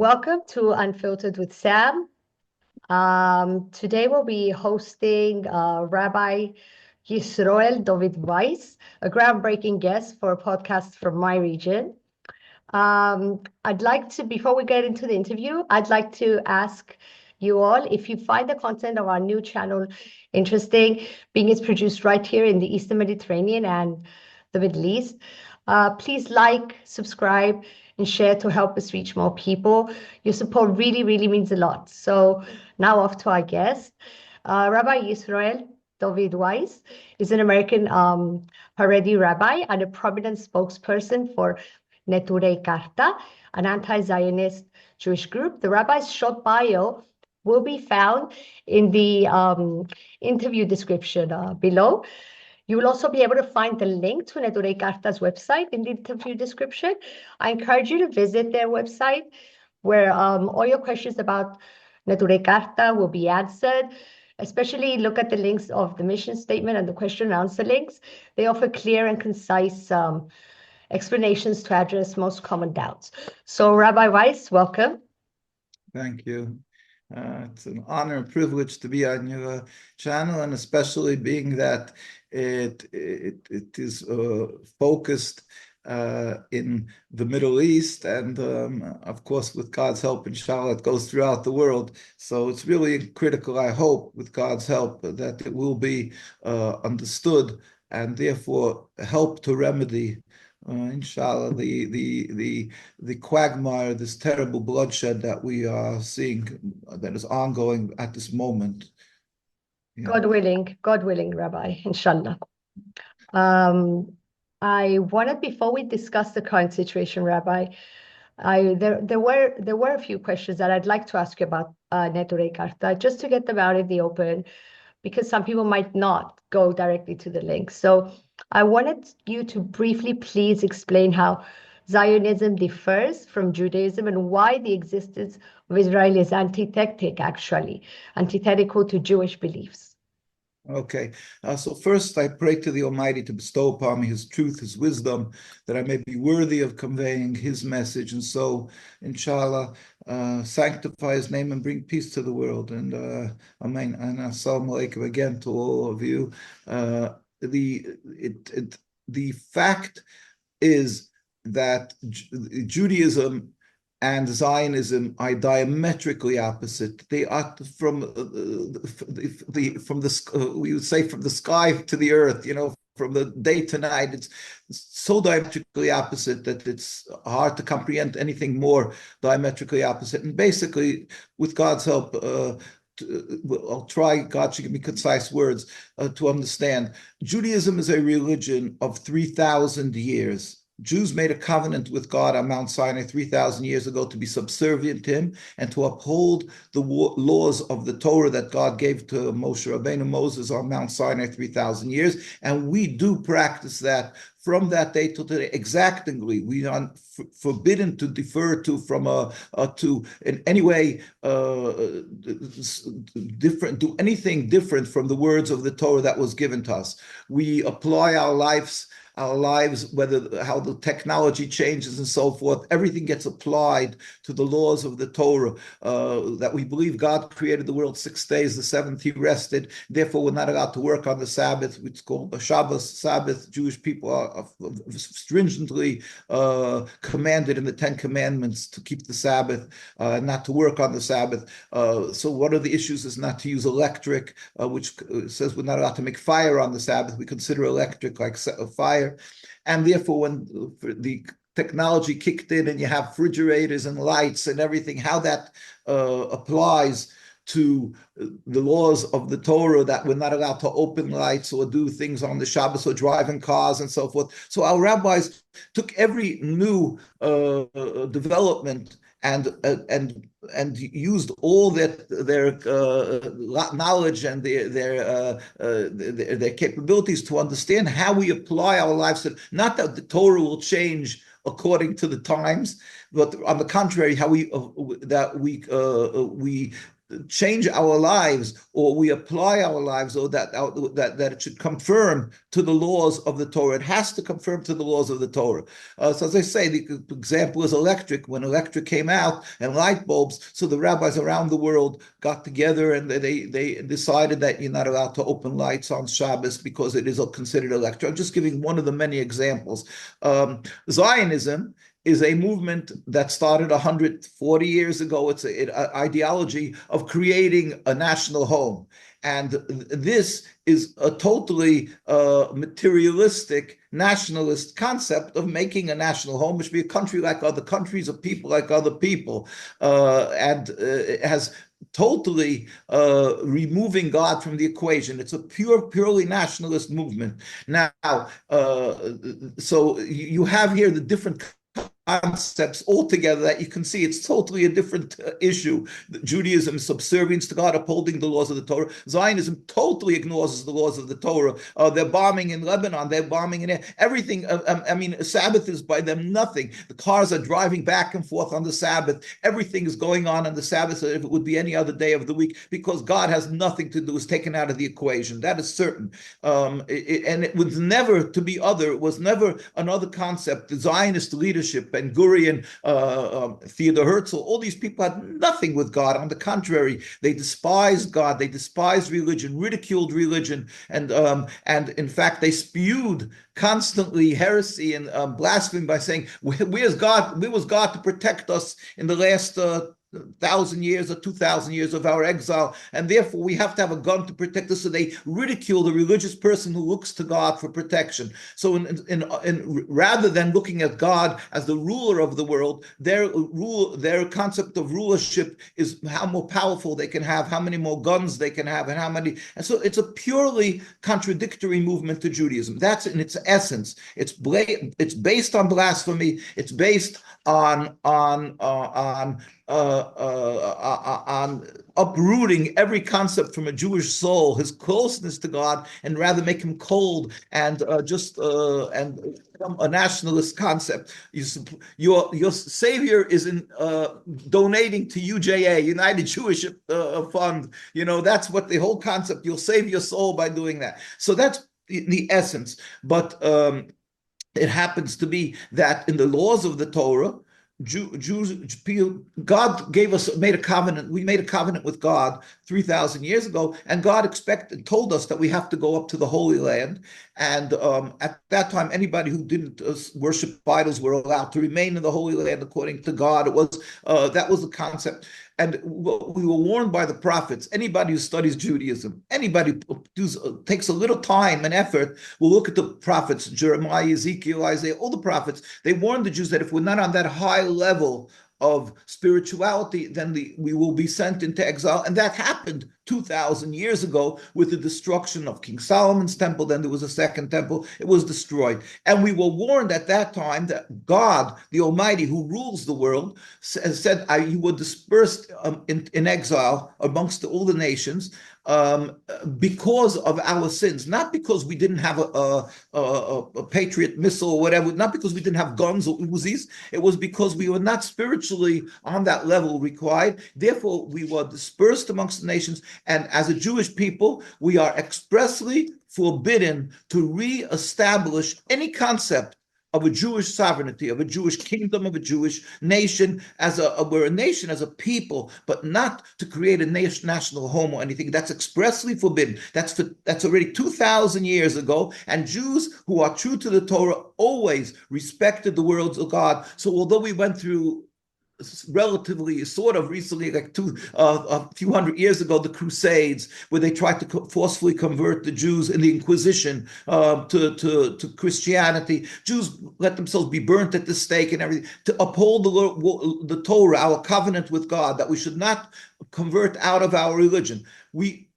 Welcome to Unfiltered with Sam. Today we'll be hosting Rabbi Yisroel Dovid Weiss, a groundbreaking guest for a podcast from my region. Before we get into the interview, I'd like to ask you all if you find the content of our new channel interesting, being it's produced right here in the Eastern Mediterranean and the Middle East. Please like, subscribe, and share to help us reach more people. Your support really, really means a lot. So now off to our guest. Rabbi Yisroel Dovid Weiss is an American Haredi rabbi and a prominent spokesperson for Neturei Karta, an anti-Zionist Jewish group. The rabbi's short bio will be found in the interview description below. You will also be able to find the link to Neturei Karta's website in the interview description. I encourage you to visit their website where all your questions about Neturei Karta will be answered. Especially look at the links of the mission statement and the question and answer links. They offer clear and concise explanations to address most common doubts. So Rabbi Weiss, welcome. Thank you. It's an honor and privilege to be on your channel, and especially being that it is focused in the Middle East, and of course, with God's help, inshallah, it goes throughout the world. So it's really critical, I hope, with God's help, that it will be understood and therefore help to remedy inshallah, the quagmire, this terrible bloodshed that we are seeing, that is ongoing at this moment. Yeah. God willing, Rabbi, inshallah. I wanted, before we discuss the current situation, Rabbi, there were a few questions that I'd like to ask you about Neturei Karta, just to get them out in the open, because some people might not go directly to the link. So I wanted you to briefly please explain how Zionism differs from Judaism and why the existence of Israel is antithetical to Jewish beliefs. Okay, so first I pray to the Almighty to bestow upon me His truth, His wisdom, that I may be worthy of conveying His message, and so, inshallah, sanctify His name and bring peace to the world. And Amen. And Assalamu alaikum again to all of you. The fact is that Judaism and Zionism are diametrically opposite. They are from we would say from the sky to the earth, from the day to night. It's so diametrically opposite that it's hard to comprehend anything more diametrically opposite. And basically, with God's help, I'll try, God should give me concise words to understand. Judaism is a religion of 3,000 years. Jews made a covenant with God on Mount Sinai 3,000 years ago to be subservient to Him and to uphold the laws of the Torah that God gave to Moshe Rabbeinu Moses on Mount Sinai 3,000 years. And we do practice that from that day to today exactingly. We are forbidden to defer to to in any way different, do anything different from the words of the Torah that was given to us. We apply our lives, whether how the technology changes and so forth, everything gets applied to the laws of the Torah, that we believe God created the world 6 days, the seventh He rested, therefore we're not allowed to work on the Sabbath, which is called a Shabbos, Sabbath. Jewish people are stringently commanded in the Ten Commandments to keep the Sabbath, not to work on the Sabbath. So one of the issues is not to use electric, which says we're not allowed to make fire on the Sabbath. We consider electric like fire. And therefore, when the technology kicked in and you have refrigerators and lights and everything, how that applies to the laws of the Torah, that we're not allowed to open lights or do things on the Shabbos or drive in cars and so forth. So our rabbis took every new development and used all their knowledge and their capabilities to understand how we apply our lives. Not that the Torah will change according to the times, but on the contrary, how we change our lives, or we apply our lives, or that it should conform to the laws of the Torah. It has to conform to the laws of the Torah. So as I say, the example is electric. When electric came out and light bulbs, so the rabbis around the world got together and they decided that you're not allowed to open lights on Shabbos because it is considered electric. I'm just giving one of the many examples. Zionism is a movement that started 140 years ago. It's an ideology of creating a national home. And this is a totally materialistic nationalist concept of making a national home, which be a country like other countries, a people like other people, and it has totally removing God from the equation. It's a purely nationalist movement. Now, so you have here the different concepts altogether that you can see it's totally a different issue. Judaism is subservience to God, upholding the laws of the Torah. Zionism totally ignores the laws of the Torah. They're bombing in Lebanon. They're bombing in everything. I mean, Sabbath is by them nothing. The cars are driving back and forth on the Sabbath. Everything is going on the Sabbath as if it would be any other day of the week, because God has nothing to do. It's taken out of the equation. That is certain. And it was never to be other. It was never another concept. The Zionist leadership, Ben Gurion, Theodor Herzl, all these people had nothing with God. On the contrary, they despised God, they despised religion, ridiculed religion, and in fact, they spewed constantly heresy and blasphemy by saying, "Where was God to protect us in the last 1,000 years or 2,000 years of our exile, and therefore we have to have a gun to protect us." So they ridicule the religious person who looks to God for protection. So in rather than looking at God as the ruler of the world, their concept of rulership is how more powerful they can have, how many more guns they can have, and so it's a purely contradictory movement to Judaism. That's in its essence. It's based on blasphemy. It's based on uprooting every concept from a Jewish soul, his closeness to God, and rather make him cold and a nationalist concept. Your savior is in donating to UJA, United Jewish Fund. That's what the whole concept. You'll save your soul by doing that. So that's the essence. But it happens to be that in the laws of the Torah, God made a covenant. We made a covenant with God 3,000 years ago, and God told us that we have to go up to the Holy Land. And at that time, anybody who didn't worship idols were allowed to remain in the Holy Land according to God. That was the concept. And we were warned by the prophets. Anybody who studies Judaism, anybody who takes a little time and effort, will look at the prophets, Jeremiah, Ezekiel, Isaiah, all the prophets. They warned the Jews that if we're not on that high level of spirituality, then we will be sent into exile. And that happened 2,000 years ago with the destruction of King Solomon's temple. Then there was a second temple. It was destroyed. And we were warned at that time that God, the Almighty, who rules the world, said, you were dispersed in exile amongst all the nations because of our sins, not because we didn't have a Patriot missile or whatever, not because we didn't have guns or Uzis. It was because we were not spiritually on that level required. Therefore, we were dispersed amongst the nations. And as a Jewish people, we are expressly forbidden to re-establish any concept of a Jewish sovereignty, of a Jewish kingdom, of a Jewish nation. We're a nation as a people, but not to create a national home or anything. That's expressly forbidden. That's already 2,000 years ago. And Jews who are true to the Torah always respected the words of God. So although we went through relatively sort of recently, like a few hundred years ago, the Crusades, where they tried to forcefully convert the Jews in the Inquisition to Christianity. Jews let themselves be burnt at the stake and everything to uphold the Torah, our covenant with God, that we should not convert out of our religion.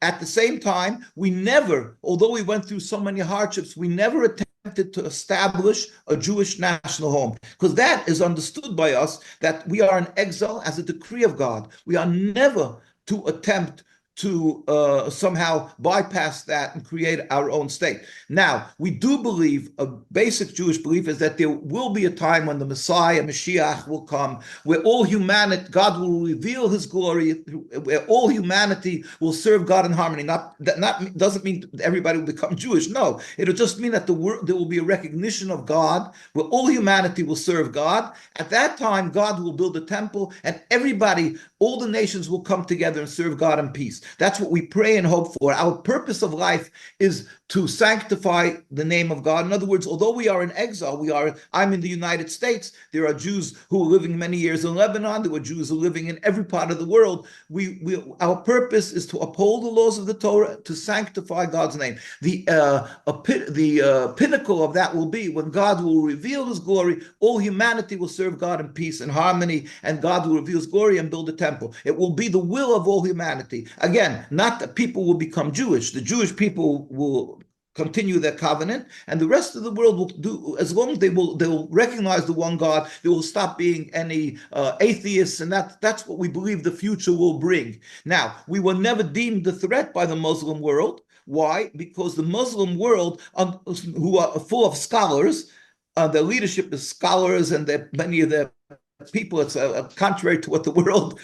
At the same time, we never, although we went through so many hardships, we never attempted to establish a Jewish national home, because that is understood by us that we are in exile as a decree of God. We are never to attempt to somehow bypass that and create our own state. Now, we do believe, a basic Jewish belief is that there will be a time when the Messiah, Mashiach, will come, where all humanity, God will reveal his glory, where all humanity will serve God in harmony. That doesn't mean everybody will become Jewish. No, it'll just mean that there will be a recognition of God, where all humanity will serve God. At that time, God will build a temple, and everybody, all the nations will come together and serve God in peace. That's what we pray and hope for. Our purpose of life is to sanctify the name of God. In other words, although we are in exile, I'm in the United States. There are Jews who are living many years in Lebanon. There are Jews who are living in every part of the world. Our purpose is to uphold the laws of the Torah, to sanctify God's name. The pinnacle of that will be when God will reveal his glory, all humanity will serve God in peace and harmony, and God will reveal his glory and build a temple. It will be the will of all humanity. Again, not that people will become Jewish. The Jewish people will continue their covenant, and the rest of the world will do, as long as they will recognize the one God. There will stop being any atheists, and that's what we believe the future will bring. Now, we were never deemed a threat by the Muslim world. Why? Because the Muslim world, who are full of scholars, their leadership is scholars, and many of their people, it's contrary to what the world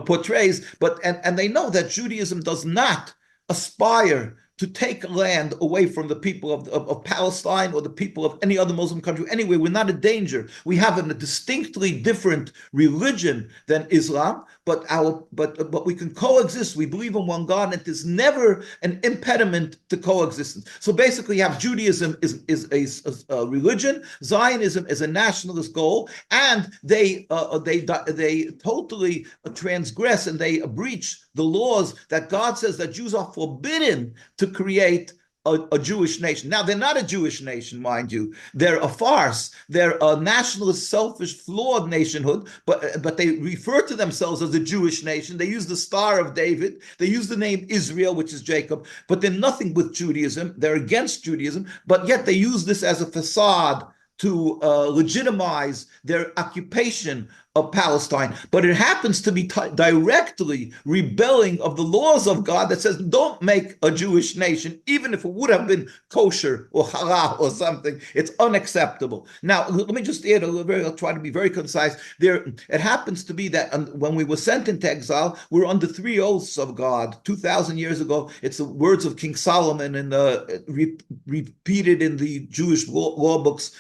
portrays, and they know that Judaism does not aspire to take land away from the people of Palestine or the people of any other Muslim country. Anyway, we're not a danger. We have a distinctly different religion than Islam, but we can coexist. We believe in one God, and it is never an impediment to coexistence. So basically, you have Judaism is a religion, Zionism is a nationalist goal, and they totally transgress and they breach the laws that God says that Jews are forbidden to create a Jewish nation. Now, they're not a Jewish nation, mind you. They're a farce. They're a nationalist, selfish, flawed nationhood, but they refer to themselves as a Jewish nation. They use the Star of David. They use the name Israel, which is Jacob, but they're nothing with Judaism. They're against Judaism, but yet they use this as a facade to legitimize their occupation of Palestine. But it happens to be directly rebelling of the laws of God that says, don't make a Jewish nation, even if it would have been kosher or halal or something. It's unacceptable. Now, let me just add I'll try to be very concise. It happens to be that when we were sent into exile, we were under 3 oaths of God 2,000 years ago. It's the words of King Solomon and repeated in the Jewish law books.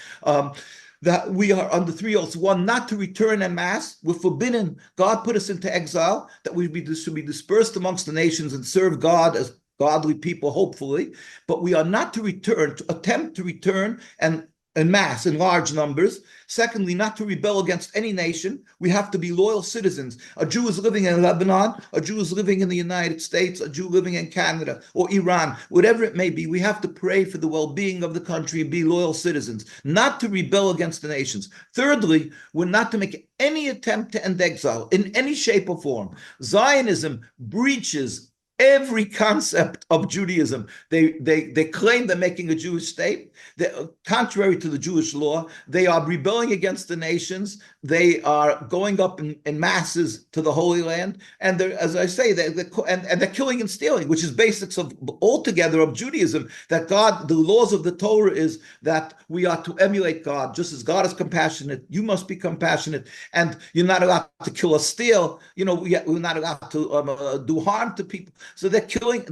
That we are under 3 oaths. One, not to return en masse. We're forbidden. God put us into exile, that we should be dispersed amongst the nations and serve God as godly people, hopefully. But we are not to return, to attempt to return and en masse, in large numbers. Secondly, not to rebel against any nation. We have to be loyal citizens. A Jew is living in Lebanon, a Jew is living in the United States, a Jew living in Canada or Iran, whatever it may be. We have to pray for the well-being of the country and be loyal citizens, not to rebel against the nations. Thirdly, we're not to make any attempt to end exile in any shape or form. Zionism breaches every concept of Judaism. They claim they're making a Jewish state. Contrary to the Jewish law, they are rebelling against the nations. They are going up in masses to the Holy Land, and as I say, they're killing and stealing, which is basics of altogether of Judaism. That God, the laws of the Torah is that we are to emulate God, just as God is compassionate. You must be compassionate, and you're not allowed to kill or steal. We're not allowed to do harm to people. So they're killing.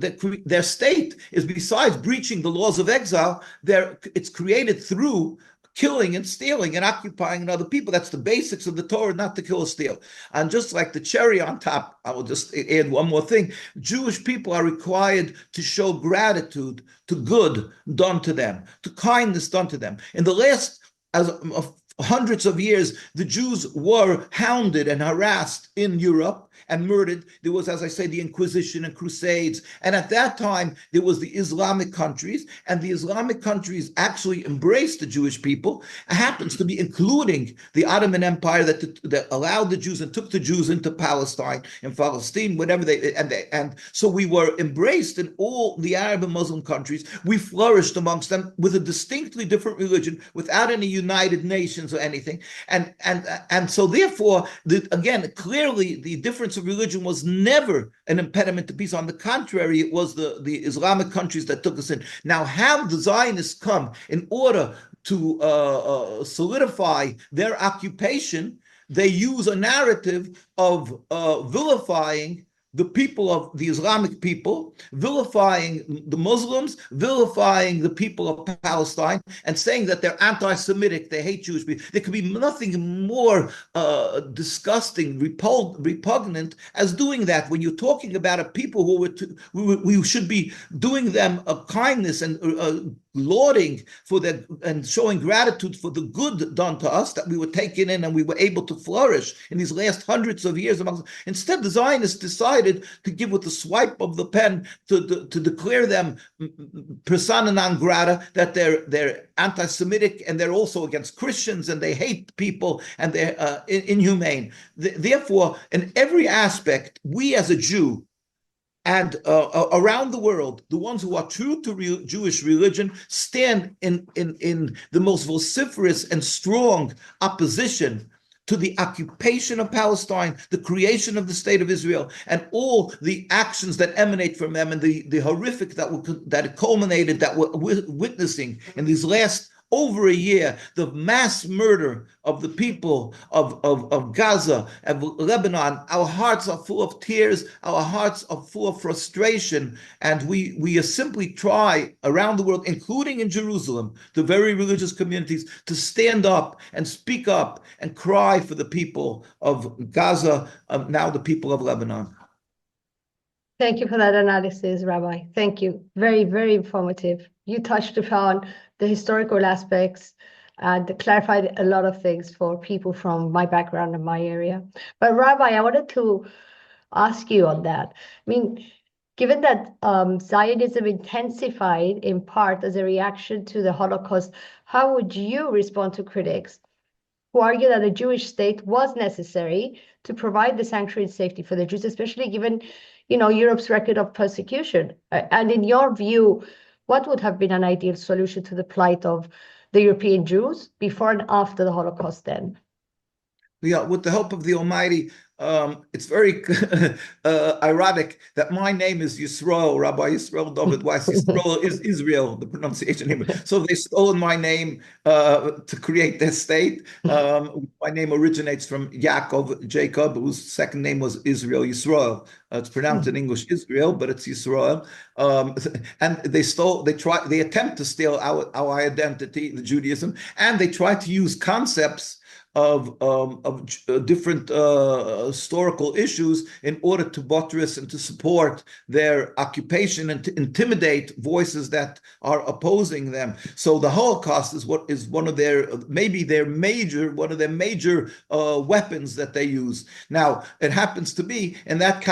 Their state is, besides breaching the laws of exile, it's created through killing and stealing and occupying other people. That's the basics of the Torah, not to kill or steal. And just like the cherry on top, I will just add one more thing. Jewish people are required to show gratitude to good done to them, to kindness done to them. In the last hundreds of years, the Jews were hounded and harassed in Europe and murdered. There was, as I say, the Inquisition and Crusades. And at that time, there was the Islamic countries, and the Islamic countries actually embraced the Jewish people. It happens to be including the Ottoman Empire that allowed the Jews and took the Jews into Palestine and Palestine, whatever and so we were embraced in all the Arab and Muslim countries. We flourished amongst them with a distinctly different religion, without any United Nations or anything. And so therefore, again, clearly the difference difference of religion was never an impediment to peace. On the contrary, it was the Islamic countries that took us in. Now, have the Zionists come in order to solidify their occupation? They use a narrative of vilifying the people of the Islamic people, vilifying the Muslims, vilifying the people of Palestine, and saying that they're anti-Semitic, they hate Jewish people. There could be nothing more disgusting, repugnant as doing that. When you're talking about a people we should be doing them a kindness and lauding for their and showing gratitude for the good done to us, that we were taken in and we were able to flourish in these last hundreds of years. Instead, the Zionists decided to give with the swipe of the pen to declare them persona non grata, that they're anti-Semitic and they're also against Christians and they hate people and they're inhumane. Therefore, in every aspect, we as a Jew and around the world, the ones who are true to Jewish religion stand in the most vociferous and strong opposition to the occupation of Palestine, the creation of the state of Israel, and all the actions that emanate from them, and the horrific that it culminated, that we're witnessing in these last over a year, the mass murder of the people of Gaza and Lebanon. Our hearts are full of tears, our hearts are full of frustration, and we simply try around the world, including in Jerusalem, the very religious communities, to stand up and speak up and cry for the people of Gaza, now the people of Lebanon. Thank you for that analysis, Rabbi. Thank you. Very, very informative. You touched upon the historical aspects and clarified a lot of things for people from my background and my area. But Rabbi, I wanted to ask you on that. I mean, given that Zionism intensified in part as a reaction to the Holocaust, how would you respond to critics who argue that a Jewish state was necessary to provide the sanctuary and safety for the Jews, especially given, Europe's record of persecution? And in your view, what would have been an ideal solution to the plight of the European Jews before and after the Holocaust then? Yeah, with the help of the Almighty, it's very ironic that my name is Yisroel, Rabbi Yisroel Dovid Weiss. Yisroel is Israel, the pronunciation name. So they stolen my name to create their state. My name originates from Jacob, whose second name was Israel, Yisroel. It's pronounced in English Israel, but it's Yisroel. And they attempt to steal our identity, the Judaism, and they try to use concepts of different historical issues in order to buttress and to support their occupation and to intimidate voices that are opposing them. So the Holocaust is one of their major weapons that they use. Now it happens to be in that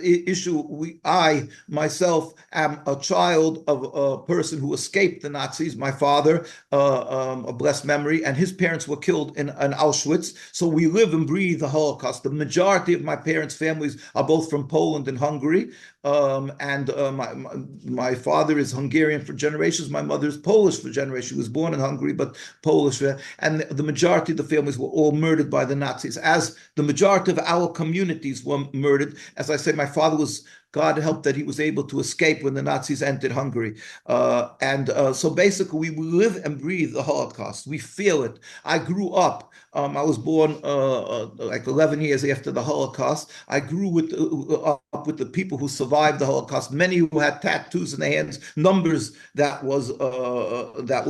issue, I myself am a child of a person who escaped the Nazis. My father, a blessed memory, and his parents were killed in Auschwitz. So we live and breathe the Holocaust. The majority of my parents' families are both from Poland and Hungary. My father is Hungarian for generations. My mother is Polish for generations. She was born in Hungary, but Polish. And the majority of the families were all murdered by the Nazis, as the majority of our communities were murdered. As I said, my father was, God helped that he was able to escape when the Nazis entered Hungary. So basically, we live and breathe the Holocaust. We feel it. I grew up. I was born like 11 years after the Holocaust. I grew up with the people who survived the Holocaust. Many who had tattoos in their hands, numbers that was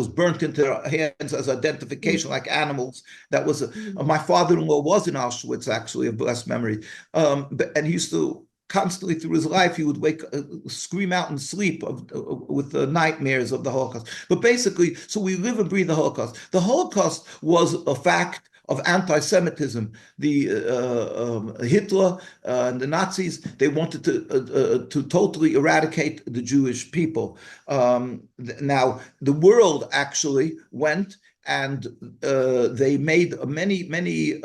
burnt into their hands as identification, like animals. That was my father-in-law was in Auschwitz, actually, of blessed memory, and he used to. Constantly through his life, he would scream out in sleep with the nightmares of the Holocaust. But basically, so we live and breathe the Holocaust. The Holocaust was a fact of anti-Semitism. Hitler and the Nazis, they wanted to totally eradicate the Jewish people. Now, the world actually went and they made many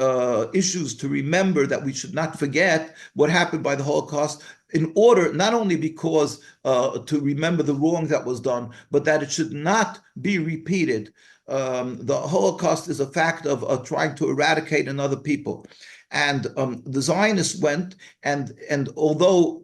issues to remember that we should not forget what happened by the Holocaust, in order, not only because to remember the wrong that was done, but that it should not be repeated. The Holocaust is a fact of trying to eradicate another people. And the Zionists went, and although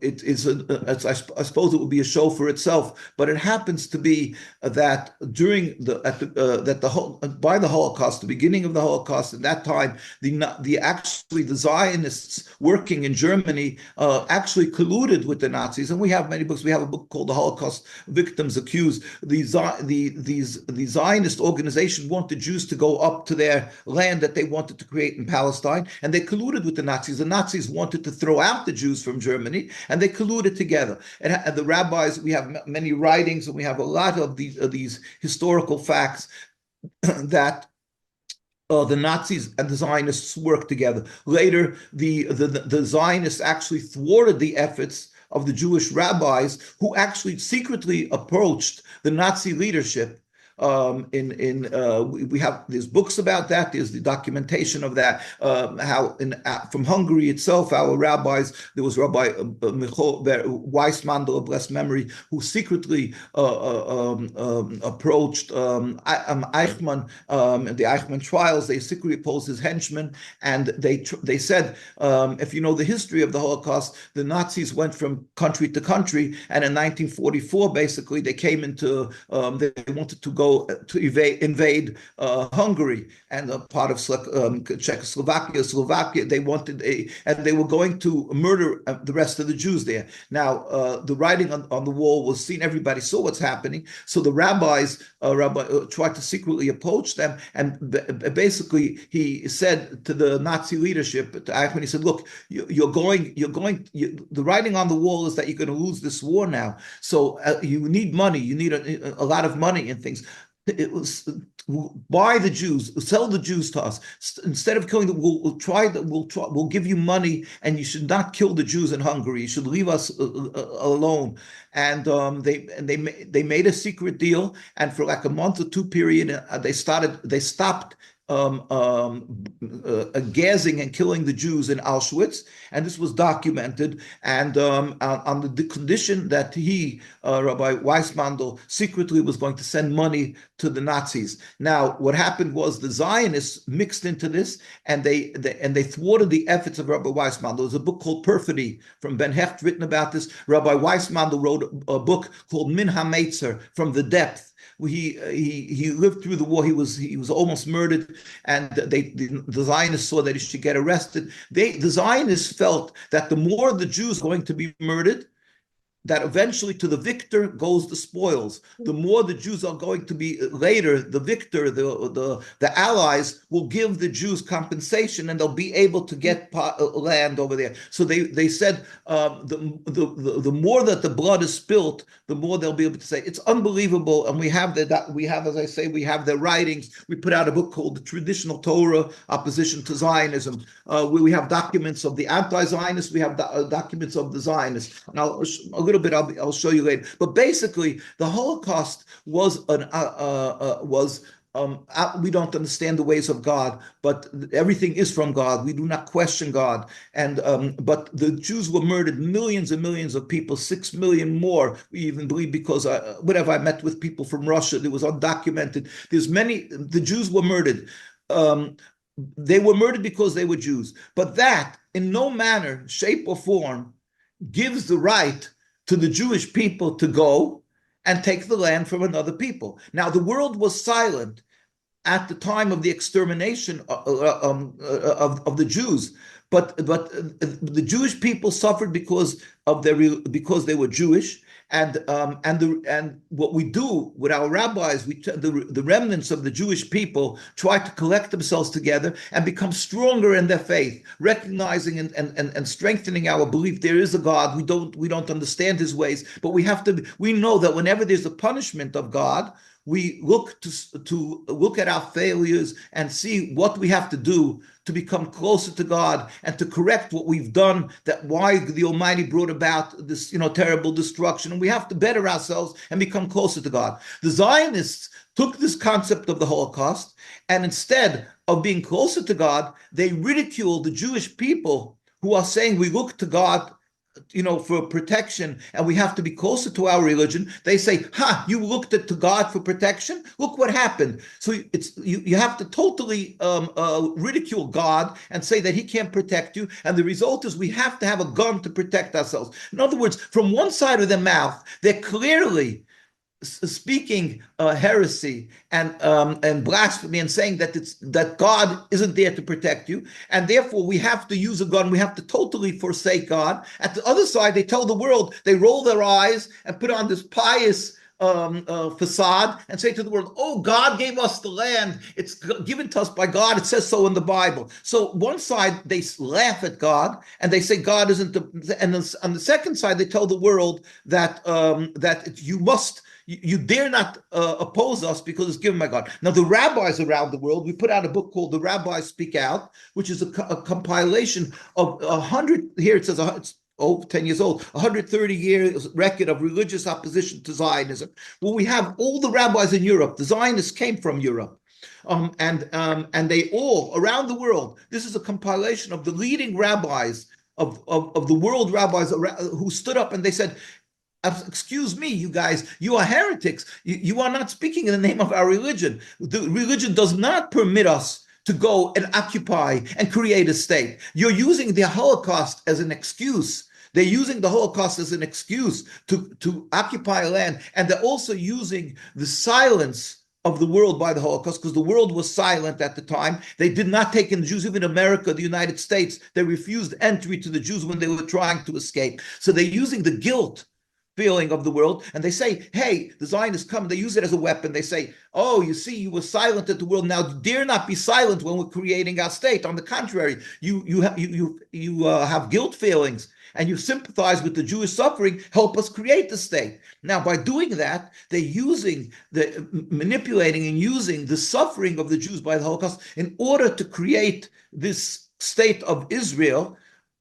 it is, I suppose it would be a show for itself, but it happens to be that during by the Holocaust, the beginning of the Holocaust, at that time, the Zionists working in Germany actually colluded with the Nazis, and we have many books. We have a book called "The Holocaust Victims Accused." The Zionist organization wanted Jews to go up to their land that they wanted to create in Palestine, and they colluded with the Nazis. The Nazis wanted to throw out the Jews from Germany, and they colluded together. And the rabbis, we have many writings, and we have a lot of these historical facts that the Nazis and the Zionists worked together. Later, the Zionists actually thwarted the efforts of the Jewish rabbis, who actually secretly approached the Nazi leadership. We have there's books about that. There's the documentation of that. How from Hungary itself, our rabbis, there was Rabbi Weiss, of blessed memory, who secretly approached Eichmann, the Eichmann trials. They secretly opposed his henchmen, and they said, if you know the history of the Holocaust, the Nazis went from country to country, and in 1944, basically, they came into they wanted to go to invade Hungary and a part of Czechoslovakia, Slovakia. They wanted and they were going to murder the rest of the Jews there. Now, the writing on the wall was seen. Everybody saw what's happening. So the rabbis tried to secretly approach them, and basically he said to the Nazi leadership, to Eichmann, he said, "Look, the writing on the wall is that you're going to lose this war now. So you need money. You need a lot of money and things. It was buy the Jews, sell the Jews to us instead of killing them. We'll give you money, and you should not kill the Jews in Hungary. You should leave us alone." And they made a secret deal, and for like a month or two period, they stopped gassing and killing the Jews in Auschwitz, and this was documented. And on the condition that Rabbi Weissmandl, secretly was going to send money to the Nazis. Now, what happened was the Zionists mixed into this, and they thwarted the efforts of Rabbi Weissmandl. There's a book called Perfidy from Ben Hecht written about this. Rabbi Weissmandl wrote a book called Min HaMetzer, From the Depth. He lived through the war. He was almost murdered, and the Zionists saw that he should get arrested. The Zionists felt that the more the Jews are going to be murdered, that eventually to the victor goes the spoils. The more the Jews are going to be later, the victor, the allies will give the Jews compensation, and they'll be able to get land over there. So they said the more that the blood is spilt, the more they'll be able to say it's unbelievable. And we have, as I say, we have their writings. We put out a book called The Traditional Torah: Opposition to Zionism, where we have documents of the anti-Zionists. We have documents of the Zionists. Now, a little bit I'll show you later. But basically, the Holocaust was we don't understand the ways of God, but everything is from God. We do not question God. And but the Jews were murdered, millions and millions of people, 6 million more, we even believe, because whatever, I met with people from Russia, it was undocumented. The Jews were murdered. They were murdered because they were Jews. But that, in no manner, shape, or form, gives the right to the Jewish people to go and take the land from another people. Now, the world was silent at the time of the extermination of the Jews, but the Jewish people suffered because they were Jewish. And what we do with our rabbis, the remnants of the Jewish people try to collect themselves together and become stronger in their faith, recognizing and strengthening our belief there is a God. We don't understand his ways, but we know that whenever there's a punishment of God, we look to look at our failures and see what we have to do to become closer to God and to correct what we've done, that why the Almighty brought about this, terrible destruction. And we have to better ourselves and become closer to God. The Zionists took this concept of the Holocaust, and instead of being closer to God, they ridiculed the Jewish people who are saying we look to God for protection, and we have to be closer to our religion. They say, you looked to God for protection? Look what happened. So you have to totally ridicule God and say that he can't protect you. And the result is we have to have a gun to protect ourselves. In other words, from one side of their mouth, they're clearly speaking heresy and blasphemy and saying that God isn't there to protect you, and therefore we have to use a gun. We have to totally forsake God. At the other side, they tell the world, they roll their eyes and put on this pious facade and say to the world, oh, God gave us the land. It's given to us by God. It says so in the Bible. So one side, they laugh at God and they say God isn't and on the second side, they tell the world that you dare not oppose us because it's given by God. Now, the rabbis around the world, we put out a book called The Rabbis Speak Out, which is a compilation of 100, here it says it's 10 years old, 130 years record of religious opposition to Zionism. Well, we have all the rabbis in Europe. The Zionists came from Europe. And they all, around the world, this is a compilation of the leading rabbis of the world rabbis who stood up and they said, excuse me, you guys, you are heretics. You are not speaking in the name of our religion. The religion does not permit us to go and occupy and create a state. You're using the Holocaust as an excuse. They're using the Holocaust as an excuse to occupy land. And they're also using the silence of the world by the Holocaust, because the world was silent at the time. They did not take in the Jews, even America, the United States. They refused entry to the Jews when they were trying to escape. So they're using the guilt feeling of the world, and they say, hey, the Zionists come, they use it as a weapon. They say, oh, you see, you were silent at the world, now dare not be silent when we're creating our state. On the contrary, you have guilt feelings and you sympathize with the Jewish suffering, help us create the state. Now, by doing that, they're manipulating and using the suffering of the Jews by the Holocaust in order to create this state of Israel,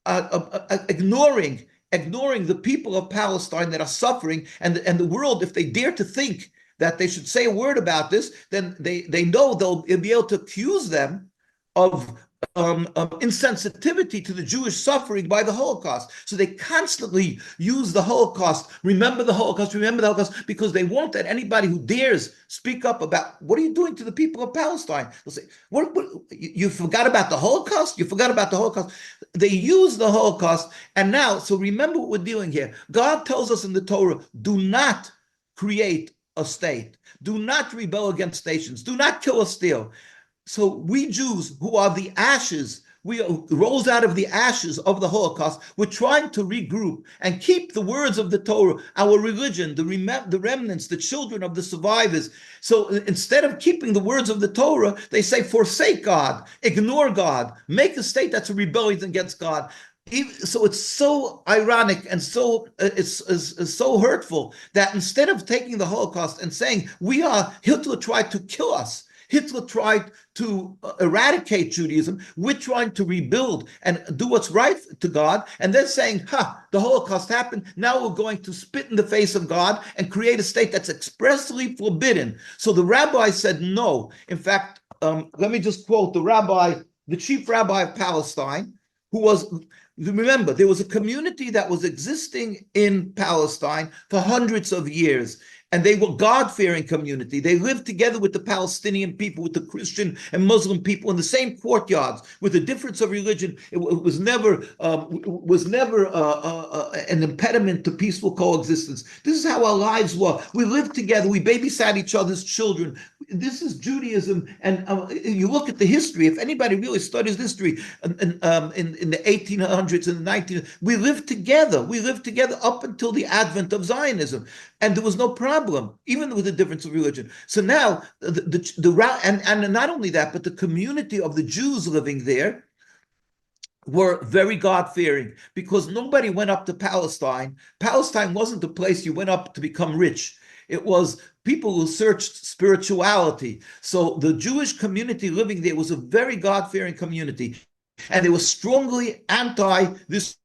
ignoring the people of Palestine that are suffering, and the world, if they dare to think that they should say a word about this, then they know they'll be able to accuse them of insensitivity to the Jewish suffering by the Holocaust. So they constantly use the Holocaust, remember the Holocaust, because they won't let anybody who dares speak up about what are you doing to the people of Palestine. They'll say, what you forgot about the Holocaust? You forgot about the Holocaust? They use the Holocaust, and now, so remember what we're dealing here. God tells us in the Torah, do not create a state. Do not rebel against nations. Do not kill or steal. So we Jews, who are the ashes, we rose out of the ashes of the Holocaust, we're trying to regroup and keep the words of the Torah, our religion, the remnants, the children of the survivors. So instead of keeping the words of the Torah, they say, forsake God, ignore God, make a state that's a rebellion against God. So it's so ironic and so it's so hurtful that instead of taking the Holocaust and saying, Hitler tried to kill us, Hitler tried to eradicate Judaism, we're trying to rebuild and do what's right to God, and then saying, the Holocaust happened, now we're going to spit in the face of God and create a state that's expressly forbidden. So the rabbi said no. In fact, let me just quote the chief rabbi of Palestine, who was, remember, there was a community that was existing in Palestine for hundreds of years. And they were God-fearing community. They lived together with the Palestinian people, with the Christian and Muslim people in the same courtyards, with a difference of religion. It was never an impediment to peaceful coexistence. This is how our lives were. We lived together. We babysat each other's children. This is Judaism. And you look at the history. If anybody really studies history in the 1800s and the 1900s, we lived together. We lived together up until the advent of Zionism. And there was no problem, even with the difference of religion. So now, and not only that, but the community of the Jews living there were very God-fearing, because nobody went up to Palestine. Palestine wasn't the place you went up to become rich. It was people who searched spirituality. So the Jewish community living there was a very God-fearing community. And they were strongly anti this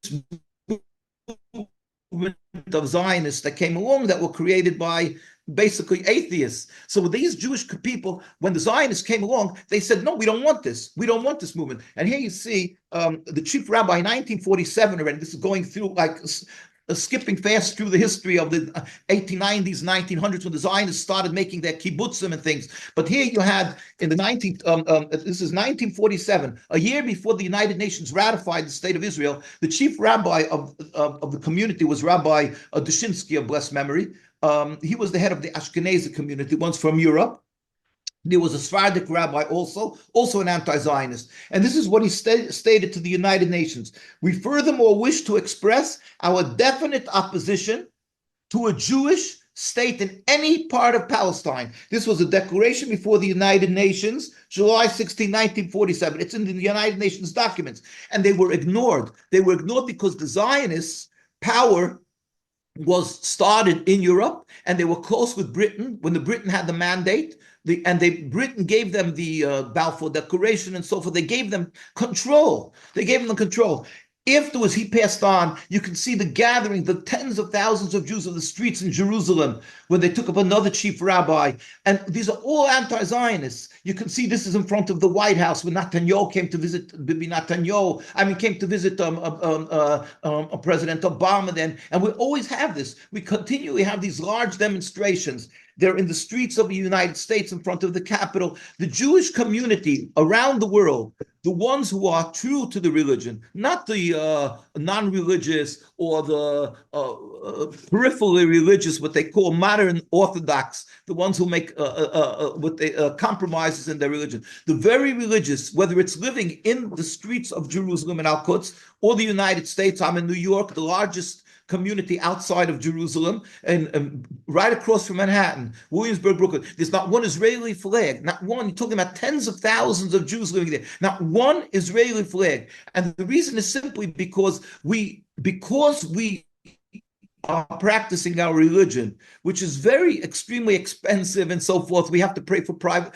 movement of Zionists that came along that were created by basically atheists. So these Jewish people, when the Zionists came along, they said, no, we don't want this. We don't want this movement. And here you see the chief rabbi in 1947 already, this is going through like skipping fast through the history of the 1890s, 1900s, when the Zionists started making their kibbutzim and things. But here you had in the this is 1947, a year before the United Nations ratified the State of Israel. The chief rabbi of the community was Rabbi Dushinsky of blessed memory. He was the head of the Ashkenazi community, once from Europe. There was a Sephardic rabbi also an anti-Zionist. And this is what he stated to the United Nations. We furthermore wish to express our definite opposition to a Jewish state in any part of Palestine. This was a declaration before the United Nations, July 16, 1947. It's in the United Nations documents. And they were ignored. They were ignored because the Zionists' power was started in Europe, and they were close with Britain when the Britain had the mandate. Britain gave them the Balfour Declaration and so forth. They gave them control. They gave them the control. Afterwards, he passed on. You can see the gathering, the tens of thousands of Jews on the streets in Jerusalem when they took up another chief rabbi. And these are all anti-Zionists. You can see this is in front of the White House when Netanyahu came to visit Bibi Netanyahu. Came to visit President Obama then. And we always have this. We continually have these large demonstrations. They're in the streets of the United States in front of the Capitol. The Jewish community around the world, the ones who are true to the religion, not the non-religious or the peripherally religious, what they call modern Orthodox, the ones who make compromises in their religion. The very religious, whether it's living in the streets of Jerusalem and Al-Quds or the United States. I'm in New York, the largest community outside of Jerusalem, and right across from Manhattan, Williamsburg, Brooklyn. There's not one Israeli flag, not one. You're talking about tens of thousands of Jews living there, not one Israeli flag. And the reason is simply because we are practicing our religion, which is very extremely expensive and so forth. We have to pay for private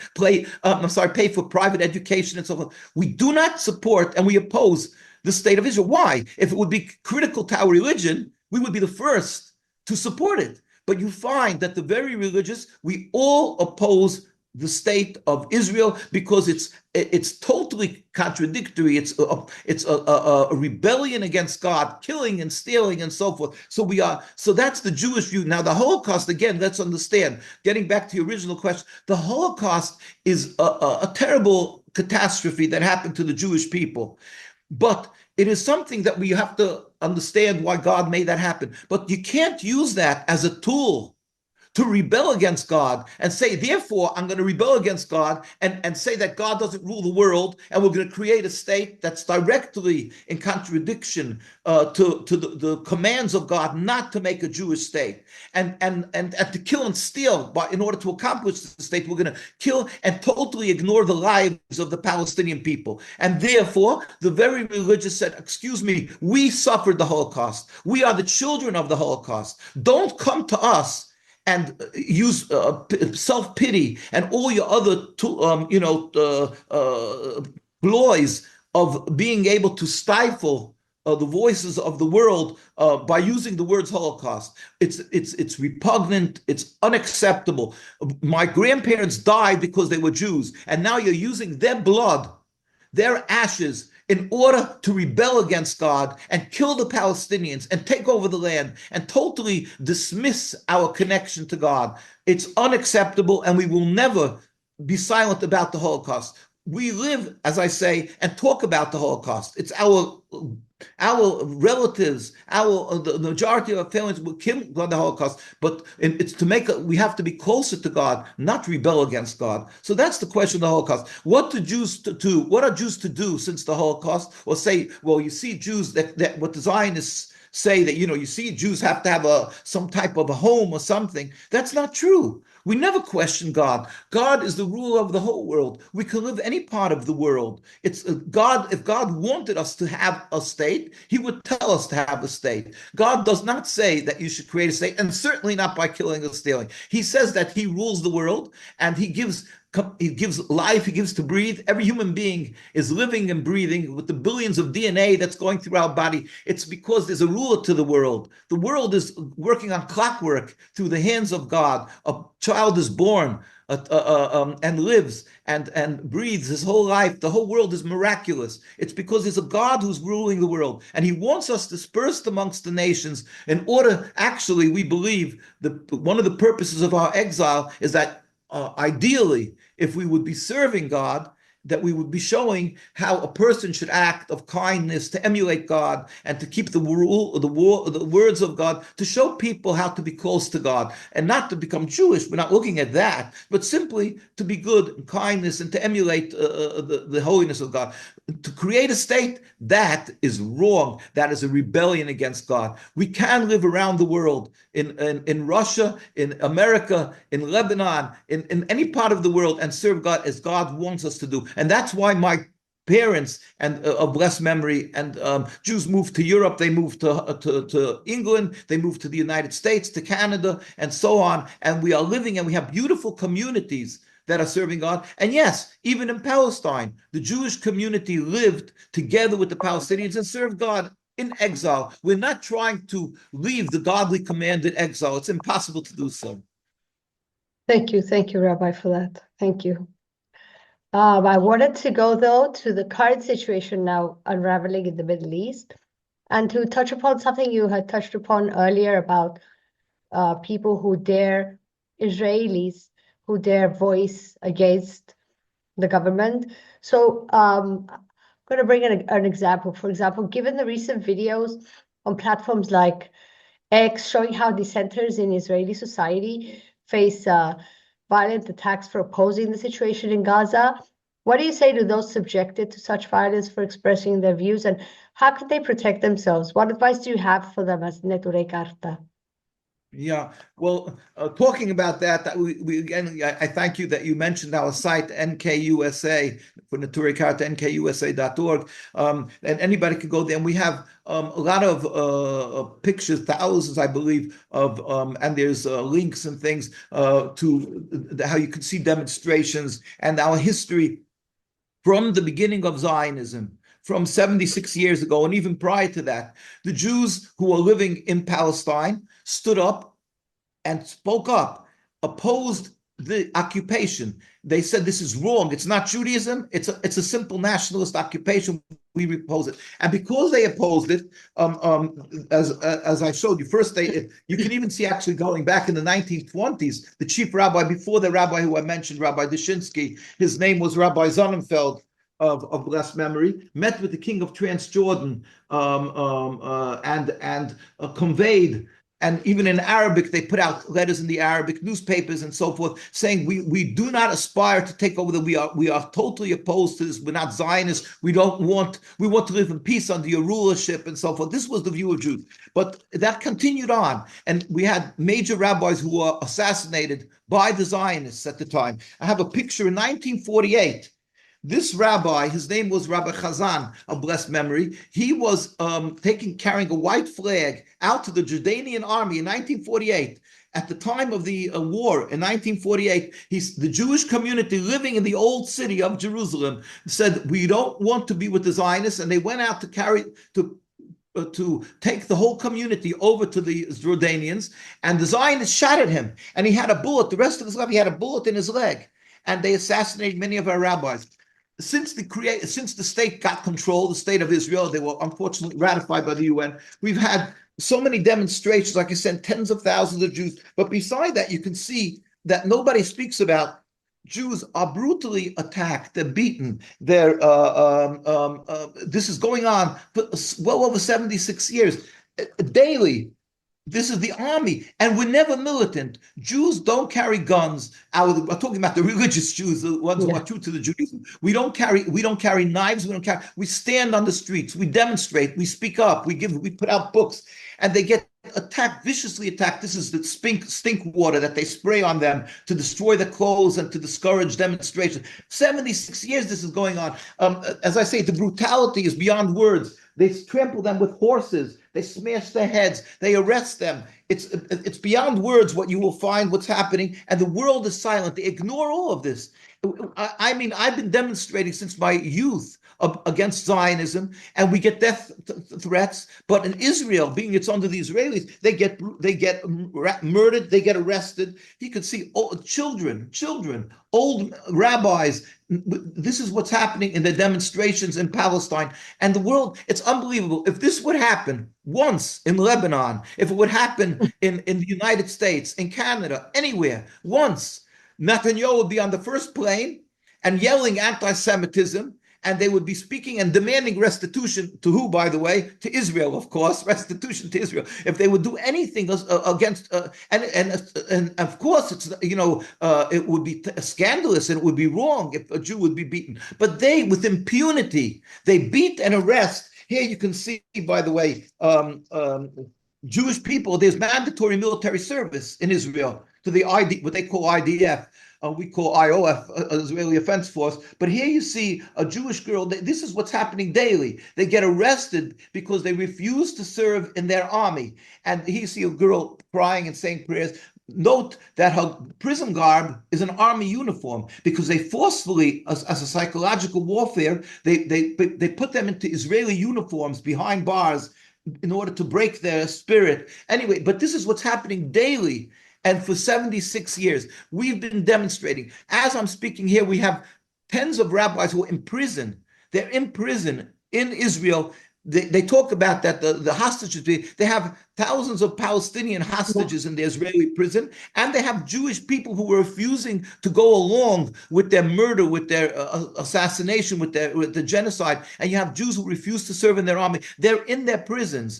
education and so forth. We do not support and we oppose the state of Israel. Why? If it would be critical to our religion, we would be the first to support it. But you find that the very religious, we all oppose the state of Israel because it's totally contradictory. It's a rebellion against God, killing and stealing and so forth. So that's the Jewish view. Now the Holocaust, again, let's understand, getting back to your original question, the Holocaust is a terrible catastrophe that happened to the Jewish people. But it is something that we have to understand why God made that happen. But you can't use that as a tool to rebel against God and say, therefore, I'm going to rebel against God and say that God doesn't rule the world and we're going to create a state that's directly in contradiction to the commands of God not to make a Jewish state and to kill and steal. But in order to accomplish the state, we're going to kill and totally ignore the lives of the Palestinian people. And therefore, the very religious said, excuse me, we suffered the Holocaust. We are the children of the Holocaust. Don't come to us and use self-pity and all your other ploys of being able to stifle the voices of the world by using the words Holocaust. It's repugnant. It's unacceptable. My grandparents died because they were Jews, and now you're using their blood, their ashes, in order to rebel against God and kill the Palestinians and take over the land and totally dismiss our connection to God. It's unacceptable, and we will never be silent about the Holocaust. We live, as I say, and talk about the Holocaust. It's our relatives, the majority of our families will kill the Holocaust, but it's we have to be closer to God, not rebel against God. So that's the question of the Holocaust. What are Jews to do since the Holocaust? Or say, well, you see Jews that what the Zionists say that, you see Jews have to have some type of a home or something. That's not true. We never question God. God is the ruler of the whole world. We can live any part of the world. It's God. If God wanted us to have a state, he would tell us to have a state. God does not say that you should create a state, and certainly not by killing or stealing. He says that he rules the world, and he gives He gives life, he gives to breathe. Every human being is living and breathing with the billions of DNA that's going through our body. It's because there's a ruler to the world. The world is working on clockwork through the hands of God. A child is born and lives and breathes his whole life. The whole world is miraculous. It's because there's a God who's ruling the world, and he wants us dispersed amongst the nations in order, actually, we believe that one of the purposes of our exile is that ideally, if we would be serving God, that we would be showing how a person should act of kindness to emulate God and to keep the words of God, to show people how to be close to God and not to become Jewish. We're not looking at that, but simply to be good and kindness and to emulate the holiness of God. To create a state, that is wrong. That is a rebellion against God. We can live around the world, in Russia, in America, in Lebanon, in any part of the world, and serve God as God wants us to do. And that's why my parents and of blessed memory and Jews moved to Europe, they moved to England, they moved to the United States, to Canada, and so on. And we are living, and we have beautiful communities that are serving God. And yes, even in Palestine, the Jewish community lived together with the Palestinians and served God in exile. We're not trying to leave the godly command in exile. It's impossible to do so. Thank you, Rabbi, for that. Thank you. I wanted to go, though, to the current situation now unraveling in the Middle East, and to touch upon something you had touched upon earlier about people who dare, Israelis who dare voice against the government. So I'm going to bring an example. For example, given the recent videos on platforms like X showing how dissenters in Israeli society face violent attacks for opposing the situation in Gaza, what do you say to those subjected to such violence for expressing their views, and how can they protect themselves? What advice do you have for them as Neturei Karta? Yeah, well, talking about that, we again, I thank you that you mentioned our site, NKUSA, for Neturei Karta, nkusa.org, and anybody can go there. And we have a lot of pictures, thousands, I believe, of and there's links and things to how you can see demonstrations and our history from the beginning of Zionism, from 76 years ago, and even prior to that. The Jews who were living in Palestine stood up and spoke up, opposed the occupation. They said, this is wrong. It's not Judaism. It's a simple nationalist occupation. We oppose it. And because they opposed it, as I showed you, first you can even see, actually going back in the 1920s, the chief rabbi before the rabbi who I mentioned, Rabbi Dushinsky, his name was Rabbi Sonnenfeld, of blessed memory, met with the king of Transjordan and conveyed. And even in Arabic, they put out letters in the Arabic newspapers and so forth, saying we do not aspire to take over. We are totally opposed to this. We're not Zionists. We want to live in peace under your rulership and so forth. This was the view of Jews. But that continued on, and we had major rabbis who were assassinated by the Zionists at the time. I have a picture in 1948. This rabbi, his name was Rabbi Chazan of blessed memory. He was carrying a white flag out to the Jordanian army in 1948. At the time of the war in 1948, the Jewish community living in the old city of Jerusalem said, we don't want to be with the Zionists, and they went out to take the whole community over to the Jordanians, and the Zionists shot at him, and he had a bullet. The rest of his life, he had a bullet in his leg, and they assassinated many of our rabbis. Since the state got control, the state of Israel, they were unfortunately ratified by the UN. We've had so many demonstrations, like I said, tens of thousands of Jews. But beside that, you can see that nobody speaks about Jews are brutally attacked, they're beaten. This is going on for well over 76 years. Daily, this is the army, and we're never militant. Jews don't carry guns. I'm talking about the religious Jews, the ones who are true to the Judaism. We don't carry knives. We stand on the streets. We demonstrate. We speak up. We put out books, and they get viciously attacked. This is the stink water that they spray on them to destroy the clothes and to discourage demonstrations. 76 years this is going on. As I say, the brutality is beyond words. They trample them with horses. They smash their heads. They arrest them. It's beyond words what you will find, what's happening, and the world is silent. They ignore all of this. I mean, I've been demonstrating since my youth against Zionism, and we get death threats. But in Israel, being it's under the Israelis, they get murdered, they get arrested. You could see children, old rabbis. This is what's happening in the demonstrations in Palestine and the world. It's unbelievable. If this would happen once in Lebanon, if it would happen in the United States, in Canada, anywhere, once, Netanyahu would be on the first plane and yelling anti-Semitism, and they would be speaking and demanding restitution to who, by the way? To Israel, of course, restitution to Israel. If they would do anything against, and of course, it's, it would be scandalous and it would be wrong if a Jew would be beaten. But they, with impunity, they beat and arrest. Here you can see, by the way, Jewish people, there's mandatory military service in Israel to the what they call IDF. We call IOF, Israeli Defense Force. But here you see a Jewish girl. This is what's happening daily. They get arrested because they refuse to serve in their army. And here you see a girl crying and saying prayers. Note that her prison garb is an army uniform because they forcefully, as a psychological warfare, they put them into Israeli uniforms behind bars in order to break their spirit. Anyway, but this is what's happening daily. And for 76 years, we've been demonstrating. As I'm speaking here, we have tens of rabbis who are in prison. They're in prison in Israel. They talk about that, the hostages. They have thousands of Palestinian hostages in the Israeli prison, and they have Jewish people who are refusing to go along with their murder, with their assassination, with the genocide. And you have Jews who refuse to serve in their army. They're in their prisons.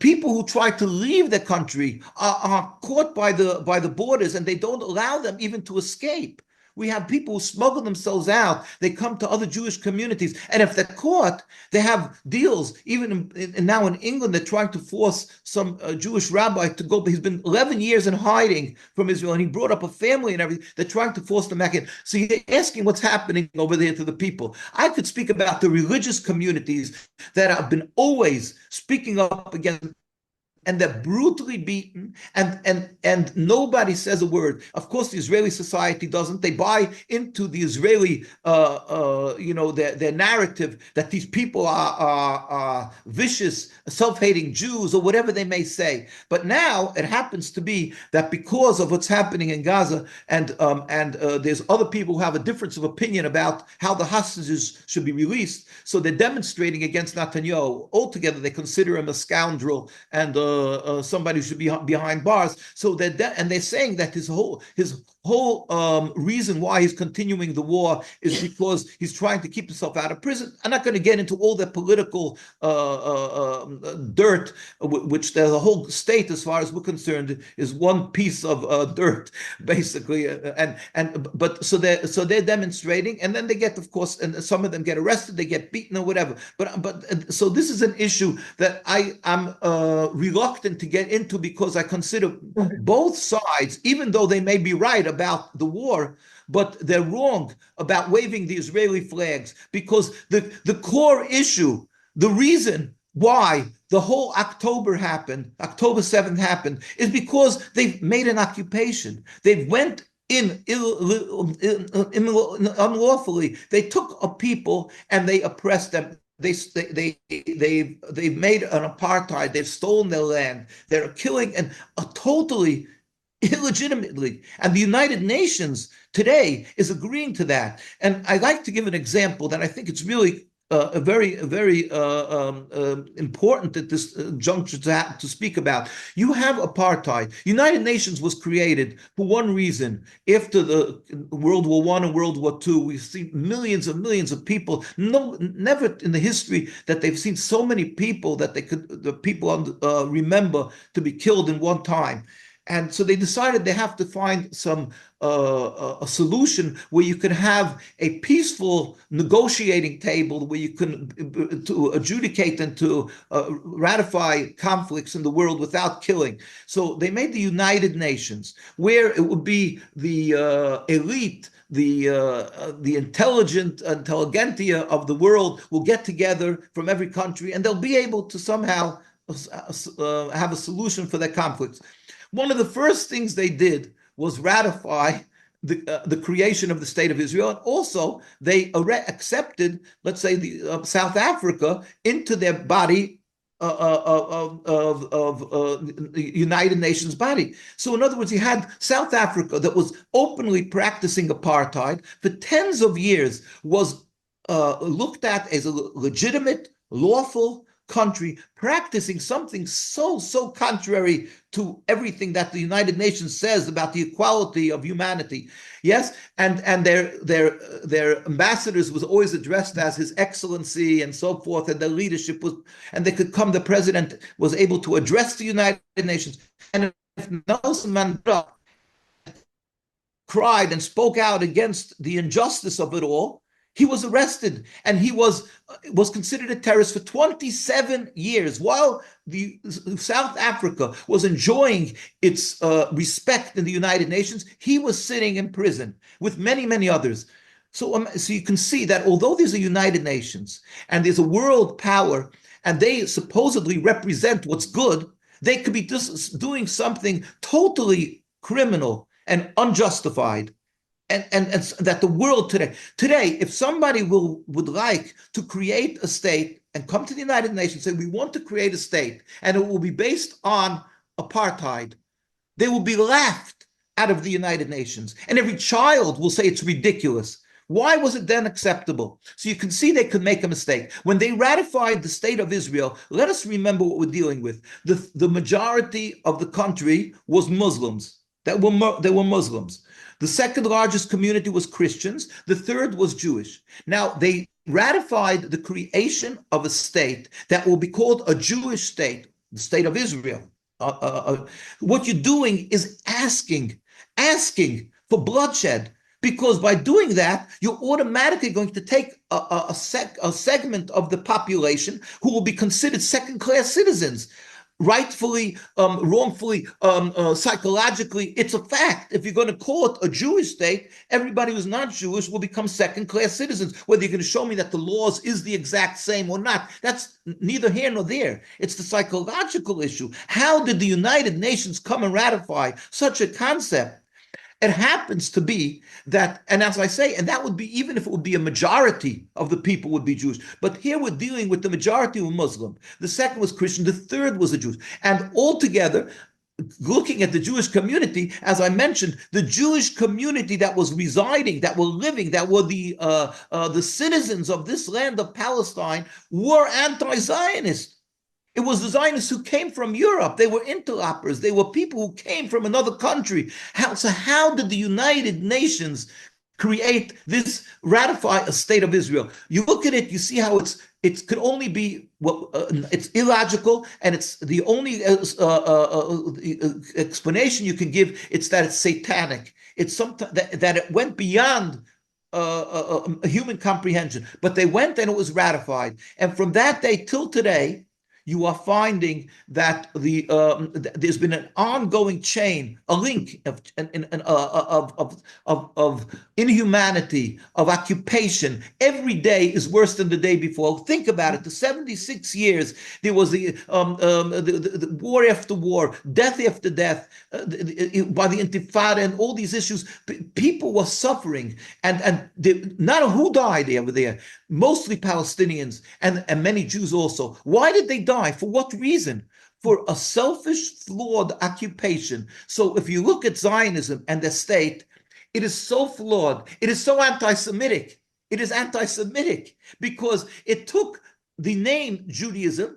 People who try to leave the country are caught by the borders, and they don't allow them even to escape. We have people who smuggle themselves out. They come to other Jewish communities. And if they're caught, they have deals. Even now in England, they're trying to force some Jewish rabbi to go. He's been 11 years in hiding from Israel, and he brought up a family and everything. They're trying to force them back in. So you're asking what's happening over there to the people. I could speak about the religious communities that have been always speaking up against, and they're brutally beaten, and nobody says a word. Of course, the Israeli society doesn't. They buy into the Israeli, their narrative that these people are vicious, self-hating Jews, or whatever they may say. But now it happens to be that because of what's happening in Gaza, and there's other people who have a difference of opinion about how the hostages should be released, so they're demonstrating against Netanyahu. Altogether, they consider him a scoundrel and somebody who should be behind bars. So and they're saying that his whole reason why he's continuing the war is because he's trying to keep himself out of prison. I'm not going to get into all the political dirt, which the whole state, as far as we're concerned, is one piece of dirt, basically. But so they're demonstrating, and then they get, of course, and some of them get arrested, they get beaten or whatever. But so this is an issue that I'm reluctant to get into, because I consider both sides, even though they may be right about the war, but they're wrong about waving the Israeli flags, because the core issue, the reason why the whole October 7th happened, is because they've made an occupation. They went in unlawfully. They took a people and they oppressed them. They've made an apartheid. They've stolen their land. They're killing and totally illegitimately. And the United Nations today is agreeing to that. And I like to give an example that I think it's really very important at this juncture to speak about. You have apartheid. United Nations was created for one reason. After the World War I and World War II, we've seen millions and millions of people. Never in the history that they've seen so many people that the people remember to be killed in one time. And so they decided they have to find some a solution where you can have a peaceful negotiating table where you can to adjudicate and to ratify conflicts in the world without killing. So they made the United Nations, where it would be the elite, the intelligentsia of the world will get together from every country, and they'll be able to somehow have a solution for their conflicts. One of the first things they did was ratify the creation of the state of Israel, and also they accepted, let's say, the South Africa into their body of the United Nations body. So in other words, you had South Africa that was openly practicing apartheid for tens of years, was looked at as a legitimate, lawful country practicing something so contrary to everything that the United Nations says about the equality of humanity. Yes, and their ambassadors was always addressed as His Excellency and so forth, and their leadership was, and they could come. The president was able to address the United Nations, and if Nelson Mandela cried and spoke out against the injustice of it all, he was arrested, and he was considered a terrorist for 27 years. While the South Africa was enjoying its respect in the United Nations, he was sitting in prison with many others. So you can see that although there's a United Nations and there's a world power, and they supposedly represent what's good, they could be doing something totally criminal and unjustified. And that the world today, if somebody would like to create a state and come to the United Nations and say, we want to create a state and it will be based on apartheid, they will be laughed out of the United Nations. And every child will say it's ridiculous. Why was it then acceptable? So you can see they could make a mistake. When they ratified the state of Israel, let us remember what we're dealing with. The majority of the country was Muslims. They were Muslims. The second largest community was Christians. The third was Jewish. Now, they ratified the creation of a state that will be called a Jewish state, the state of Israel. What you're doing is asking for bloodshed, because by doing that, you're automatically going to take a segment of the population who will be considered second-class citizens. Rightfully, wrongfully, psychologically, it's a fact. If you're going to call it a Jewish state, everybody who's not Jewish will become second-class citizens. Whether you're going to show me that the laws is the exact same or not, that's neither here nor there. It's the psychological issue. How did the United Nations come and ratify such a concept? It happens to be that, and as I say, and that would be even if it would be a majority of the people would be Jewish. But here we're dealing with the majority were Muslim. The second was Christian. The third was a Jew. And altogether, looking at the Jewish community, as I mentioned, the Jewish community that was residing, that were living, that were the citizens of this land of Palestine were anti-Zionist. It was the Zionists who came from Europe. They were interlopers. They were people who came from another country. How did the United Nations create this, ratify a state of Israel? You look at it, you see how it could only be, it's illogical, and it's the only explanation you can give. It's that it's satanic. It's that it went beyond human comprehension. But they went and it was ratified. And from that day till today, you are finding that there's been an ongoing chain, a link of inhumanity, of occupation. Every day is worse than the day before. Think about it. The 76 years, there was the war after war, death after death, by the Intifada and all these issues. People were suffering, and not who died over there. Mostly Palestinians and many Jews also. Why did they die? For what reason? For a selfish, flawed occupation. So if you look at Zionism and the state, it is so flawed. It is so anti-Semitic. It is anti-Semitic because it took the name Judaism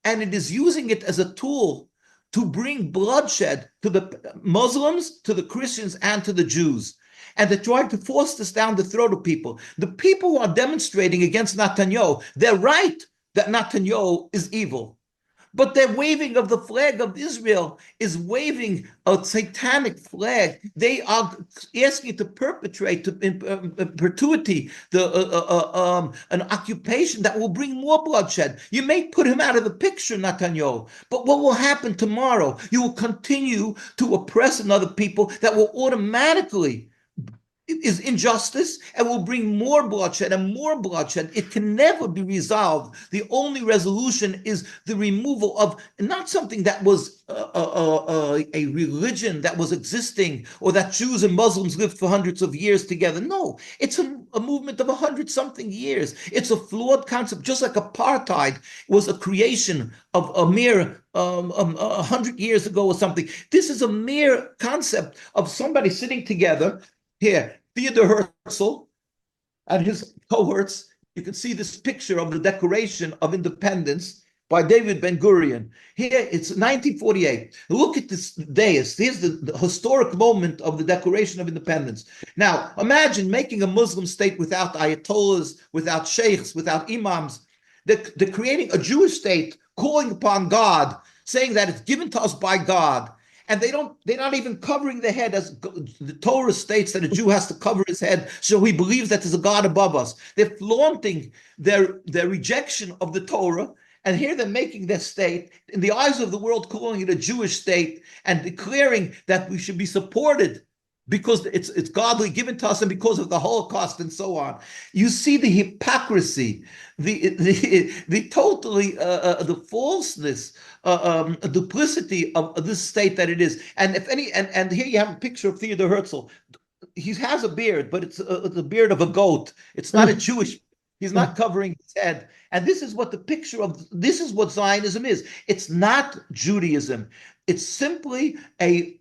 and it is using it as a tool to bring bloodshed to the Muslims, to the Christians, and to the Jews. And they're trying to force this down the throat of people. The people who are demonstrating against Netanyahu, they're right that Netanyahu is evil. But their waving of the flag of Israel is waving a satanic flag. They are asking to perpetrate in perpetuity an occupation that will bring more bloodshed. You may put him out of the picture, Netanyahu, but what will happen tomorrow? You will continue to oppress another people that will automatically is injustice and will bring more bloodshed and more bloodshed. It can never be resolved. The only resolution is the removal of not something that was a religion that was existing or that Jews and Muslims lived for hundreds of years together. No, it's a movement of 100-something years. It's a flawed concept, just like apartheid was a creation of a mere 100 years ago or something. This is a mere concept of somebody sitting together. Here, Theodor Herzl and his cohorts. You can see this picture of the Declaration of Independence by David Ben-Gurion. Here, it's 1948. Look at this dais. Here's the historic moment of the Declaration of Independence. Now, imagine making a Muslim state without ayatollahs, without sheikhs, without imams. They're creating a Jewish state, calling upon God, saying that it's given to us by God. And they're not even covering their head, as the Torah states that a Jew has to cover his head, so he believes that there's a God above us. They're flaunting their rejection of the Torah, and here they're making their state, in the eyes of the world, calling it a Jewish state, and declaring that we should be supported because it's godly given to us and because of the Holocaust and so on. You see the hypocrisy, the totally the falseness, duplicity of this state that it is. And if any, and here you have a picture of Theodor Herzl. He has a beard, but it's the beard of a goat. It's not a Jewish. He's not covering his head. And this is what the picture of, this is what Zionism is. It's not Judaism. It's simply a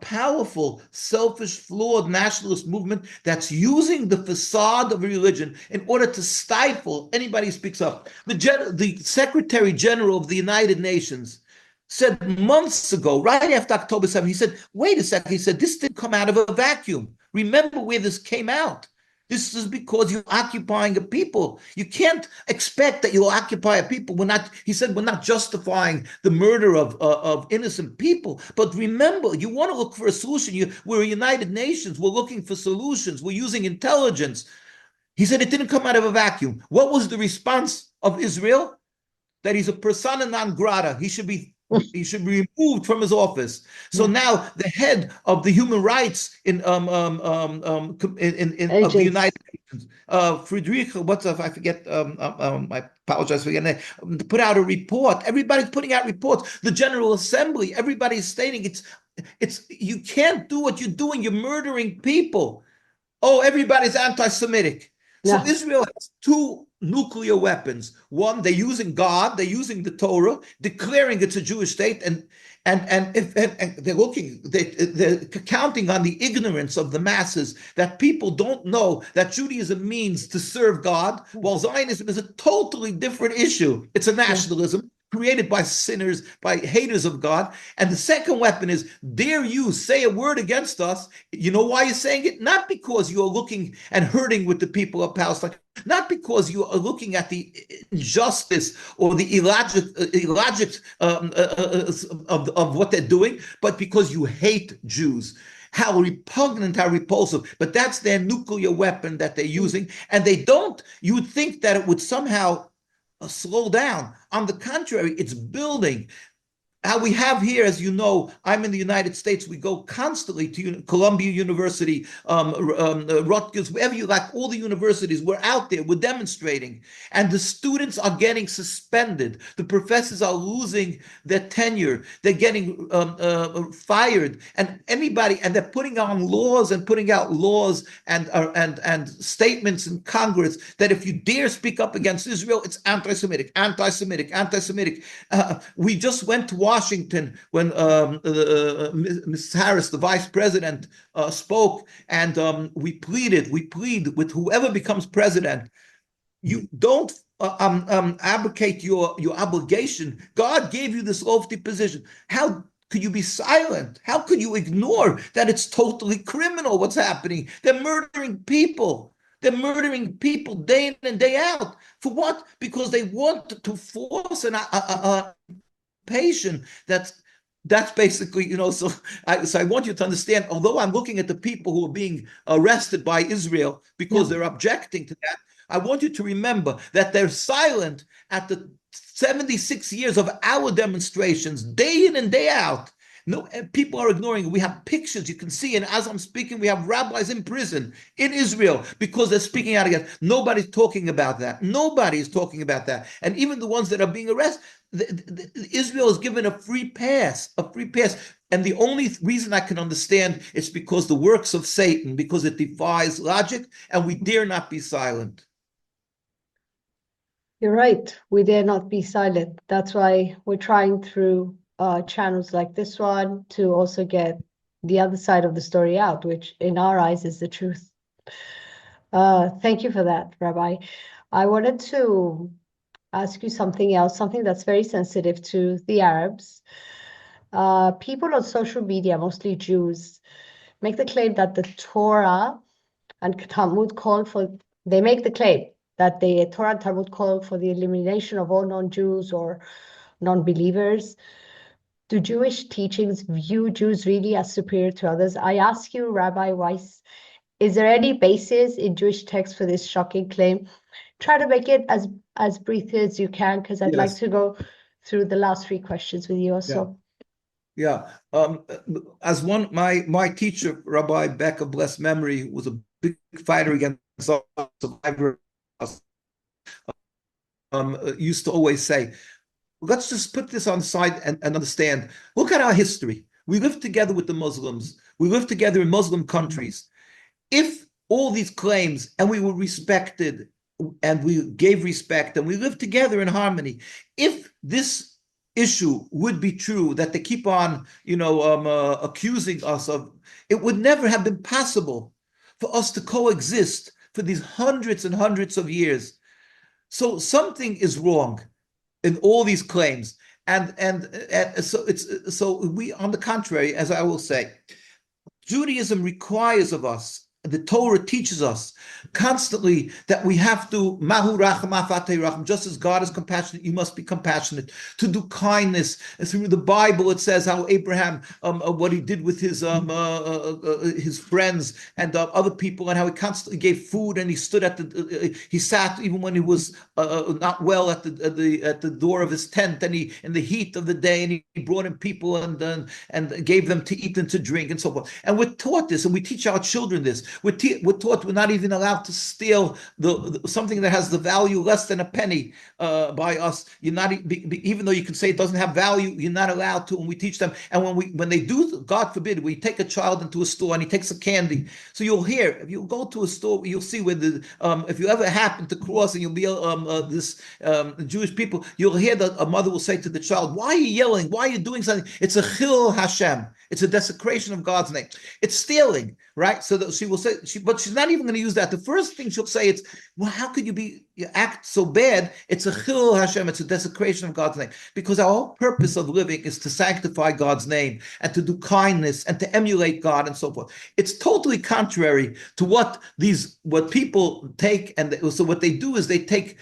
powerful, selfish, flawed nationalist movement that's using the facade of religion in order to stifle anybody who speaks up. The Secretary General of the United Nations said months ago, right after October 7th, he said, wait a second, he said, this didn't come out of a vacuum. Remember where this came out. This is because you're occupying a people. You can't expect that you'll occupy a people. He said, we're not justifying the murder of innocent people. But remember, you want to look for a solution. We're United Nations. We're looking for solutions. We're using intelligence. He said it didn't come out of a vacuum. What was the response of Israel? That he's a persona non grata. He should be removed from his office. So now the head of the human rights of the United Nations, Friedrich, I forget, I apologize for getting that, put out a report. Everybody's putting out reports. The General Assembly, everybody's stating it's you can't do what you're doing. You're murdering people. Oh, everybody's anti-Semitic. So Israel has two nuclear weapons. One, they're using God, they're using the Torah, declaring it's a Jewish state, and they're counting on the ignorance of the masses, that people don't know that Judaism means to serve God, while Zionism is a totally different issue. It's a nationalism created by sinners, by haters of God. And the second weapon is, dare you say a word against us? You know why you're saying it? Not because you're looking and hurting with the people of Palestine, not because you are looking at the injustice or the illogic of what they're doing, but because you hate Jews. How repugnant, how repulsive. But that's their nuclear weapon that they're using. And you would think that it would somehow slow down. On the contrary, it's building. How we have here, as you know, I'm in the United States, we go constantly to Columbia University, Rutgers, wherever you like, all the universities, we're out there, we're demonstrating. And the students are getting suspended. The professors are losing their tenure. They're getting fired. And they're putting on laws and putting out laws and statements in Congress that if you dare speak up against Israel, it's anti-Semitic, anti-Semitic, anti-Semitic. We just went to Washington when Ms. Harris, the vice president, spoke, and we plead with whoever becomes president. You don't abdicate your obligation. God gave you this lofty position. How could you be silent? How could you ignore that it's totally criminal what's happening? They're murdering people. They're murdering people day in and day out. For what? Because they want to force occupation that's basically, so I want you to understand, although I'm looking at the people who are being arrested by Israel because they're objecting to that, I want you to remember that they're silent at the 76 years of our demonstrations, day in and day out. No, people are ignoring it. We have pictures you can see, and as I'm speaking, we have rabbis in prison in Israel because they're speaking out against. Nobody's talking about that. Nobody is talking about that. And even the ones that are being arrested, Israel is given a free pass, And the only reason I can understand it's because the works of Satan, because it defies logic, and we dare not be silent. You're right. We dare not be silent. That's why we're trying through channels like this one to also get the other side of the story out, which in our eyes is the truth. Thank you for that, Rabbi. I wanted to ask you something else, something that's very sensitive to the Arabs. People on social media, mostly Jews, make the claim that the Torah and Talmud they make the claim that the Torah and Talmud call for the elimination of all non-Jews or non-believers. Do Jewish teachings view Jews really as superior to others? I ask you, Rabbi Weiss, is there any basis in Jewish texts for this shocking claim? Try to make it as brief as you can, because I'd like to go through the last 3 questions with you also. Yeah. As my teacher, Rabbi Beck of blessed memory, was a big fighter against survivors, used to always say, let's just put this on the side and understand. Look at our history. We lived together with the Muslims. We lived together in Muslim countries. If all these claims, and we were respected, and we gave respect, and we lived together in harmony, if this issue would be true, that they keep on, accusing us of, it would never have been possible for us to coexist for these hundreds and hundreds of years. So something is wrong in all these claims, and so we, on the contrary, as I will say, Judaism requires of us, the Torah teaches us constantly that we have to, mahu racham afatei racham, just as God is compassionate, you must be compassionate, to do kindness. And through the Bible, it says how Abraham, what he did with his friends and other people, and how he constantly gave food, and he stood at he sat even when he was not well at the door of his tent, and he, in the heat of the day, and he brought in people and gave them to eat and to drink and so forth. And we're taught this, and we teach our children this. We're taught we're not even allowed to steal something that has the value less than a penny by us. You're not, even though you can say it doesn't have value, you're not allowed to. And we teach them. And when they do, God forbid, we take a child into a store and he takes a candy. So you'll hear, if you go to a store, you'll see where if you ever happen to cross and you'll be Jewish people, you'll hear that a mother will say to the child, "Why are you yelling? Why are you doing something? It's a chil Hashem. It's a desecration of God's name. It's stealing." Right? So that she will say, but she's not even going to use that. The first thing she'll say is, well, how could you act so bad? It's a chil Hashem, it's a desecration of God's name. Because our whole purpose of living is to sanctify God's name and to do kindness and to emulate God and so forth. It's totally contrary to what people take, and so what they do is they take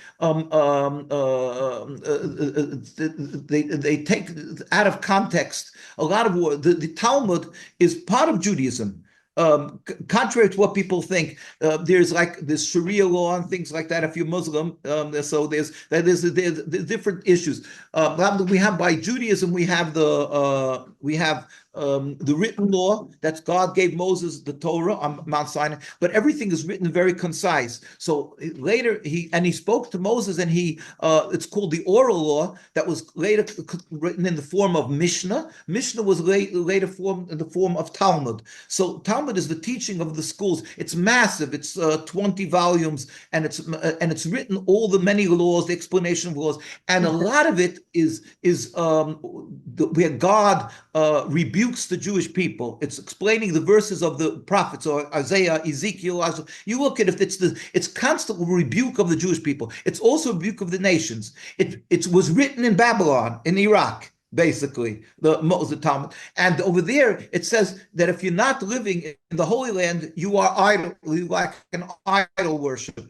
they take out of context a lot of the Talmud is part of Judaism. Contrary to what people think, there's Sharia law and things like that if you're Muslim. So there's different issues. We have by Judaism, we have the written law that God gave Moses, the Torah on Mount Sinai, but everything is written very concise. So later he spoke to Moses, and it's called the oral law that was later written in the form of Mishnah. Mishnah was later formed in the form of Talmud. So Talmud is the teaching of the schools. It's massive. It's 20 volumes, and it's written all the many laws, the explanation of laws, and a lot of it is where God rebukes the Jewish people. It's explaining the verses of the prophets, or Isaiah, Ezekiel. You look at it, it's constant rebuke of the Jewish people. It's also a rebuke of the nations. It was written in Babylon, in Iraq, basically, the Talmud. And over there, it says that if you're not living in the Holy Land, you are idol, like an idol worshiper.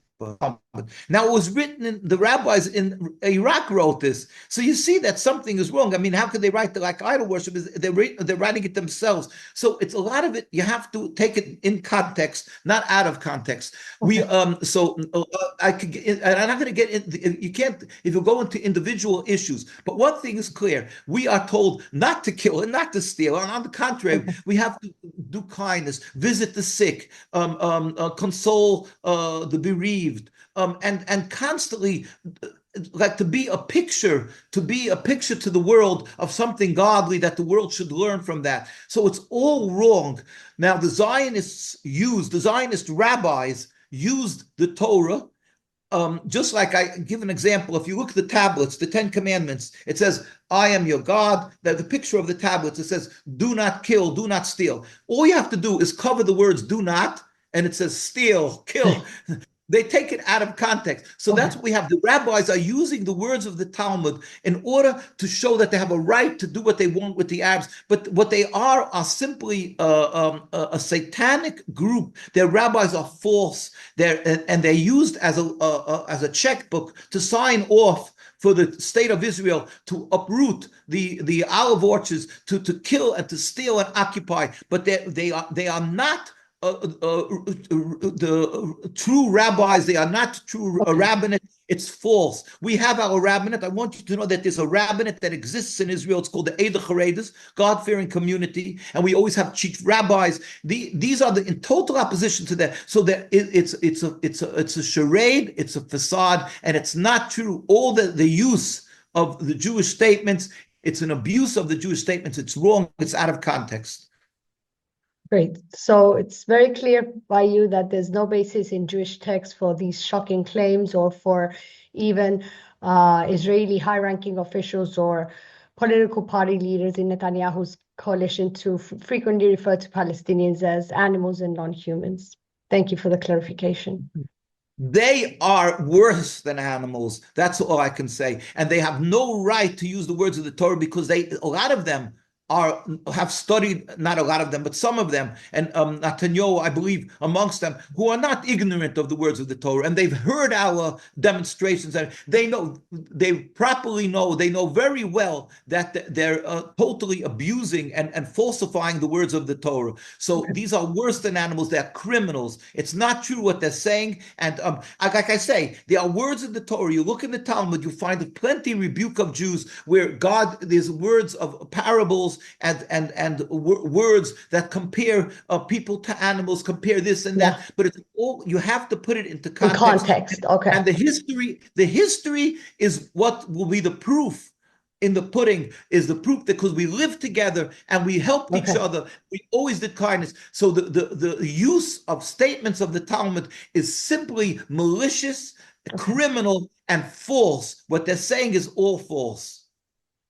Now, it was written in, the rabbis in Iraq wrote this. So you see that something is wrong. I mean, how could they write like idol worship? They're writing it themselves. So it's a lot of it, you have to take it in context, not out of context. We I could get, I'm not going to get in, you can't, if you go into individual issues, but one thing is clear, we are told not to kill and not to steal. And on the contrary, we have to do kindness, visit the sick, console the bereaved, and constantly, like, to be a picture to the world of something godly, that the world should learn from that. So it's all wrong. Now, the Zionist rabbis used the Torah, just like, I give an example. If you look at the tablets, the 10 Commandments, it says, I am your God. The picture of the tablets, it says, do not kill, do not steal. All you have to do is cover the words do not, and it says steal, kill. They take it out of context. So that's what we have. The rabbis are using the words of the Talmud in order to show that they have a right to do what they want with the Arabs. But what they are simply a satanic group. Their rabbis are false. They're used as a checkbook to sign off for the state of Israel to uproot the olive orchards, to kill and to steal and occupy. But they are not the true rabbis. They are not true rabbinate. It's false. We have our rabbinate. I want you to know that there's a rabbinate that exists in Israel. It's called the Eidah Charedes, God-fearing community, and we always have chief rabbis. These are in total opposition to that. So that it's a charade, it's a facade, and it's not true. All the use of the Jewish statements, it's an abuse of the Jewish statements. It's wrong. It's out of context. Great. So it's very clear by you that there's no basis in Jewish text for these shocking claims, or for even Israeli high-ranking officials or political party leaders in Netanyahu's coalition to frequently refer to Palestinians as animals and non-humans. Thank you for the clarification. They are worse than animals. That's all I can say. And they have no right to use the words of the Torah, because a lot of them have studied, not a lot of them, but some of them, and Netanyahu, I believe, amongst them, who are not ignorant of the words of the Torah, and they've heard our demonstrations, and they know very well that they're totally abusing and falsifying the words of the Torah. So these are worse than animals. They're criminals. It's not true what they're saying. And like I say, there are words of the Torah. You look in the Talmud, you find plenty rebuke of Jews, where there's words of parables and words that compare people to animals, compare this and that, but it's all, you have to put it into context. Okay. And the history is what will be the proof in the pudding, is the proof, because we live together and we helped each other. We always did kindness. So the use of statements of the Talmud is simply malicious, criminal, and false. What they're saying is all false.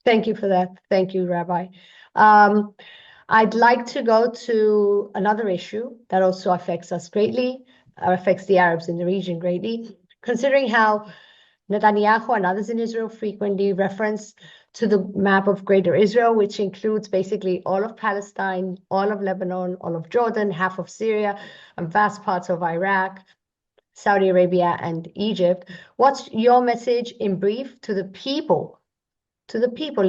Thank you for that. Thank you, Rabbi. I'd like to go to another issue that also affects us greatly, affects the Arabs in the region greatly, considering how Netanyahu and others in Israel frequently reference to the map of Greater Israel, which includes basically all of Palestine, all of Lebanon, all of Jordan, half of Syria, and vast parts of Iraq, Saudi Arabia, and Egypt. What's your message in brief to the people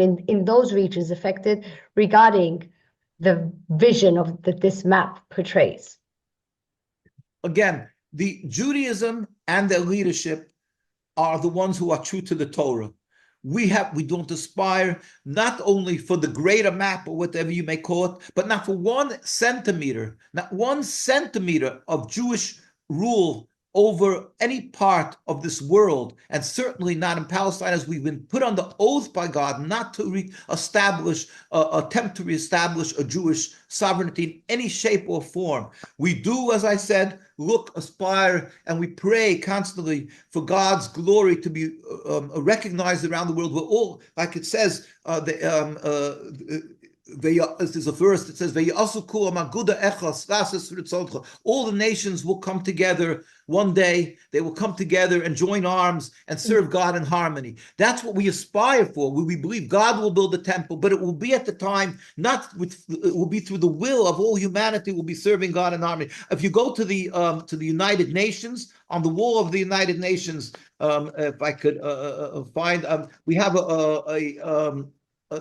in those regions affected regarding the vision that this map portrays? Again, the Judaism and their leadership are the ones who are true to the Torah. We don't aspire not only for the greater map, or whatever you may call it, but not for 1 centimeter, not 1 centimeter of Jewish rule over any part of this world, and certainly not in Palestine, as we've been put under oath by God not to attempt to reestablish a Jewish sovereignty in any shape or form. We do, as I said, aspire, and we pray constantly for God's glory to be recognized around the world. We're all, like it says, there's a verse that says, all the nations will come together one day. They will come together and join arms and serve God in harmony. That's what we aspire for. We believe God will build a temple, but it will be at the time, it will be through the will of all humanity will be serving God in harmony. If you go to the United Nations, on the wall of the United Nations, if I could find, we have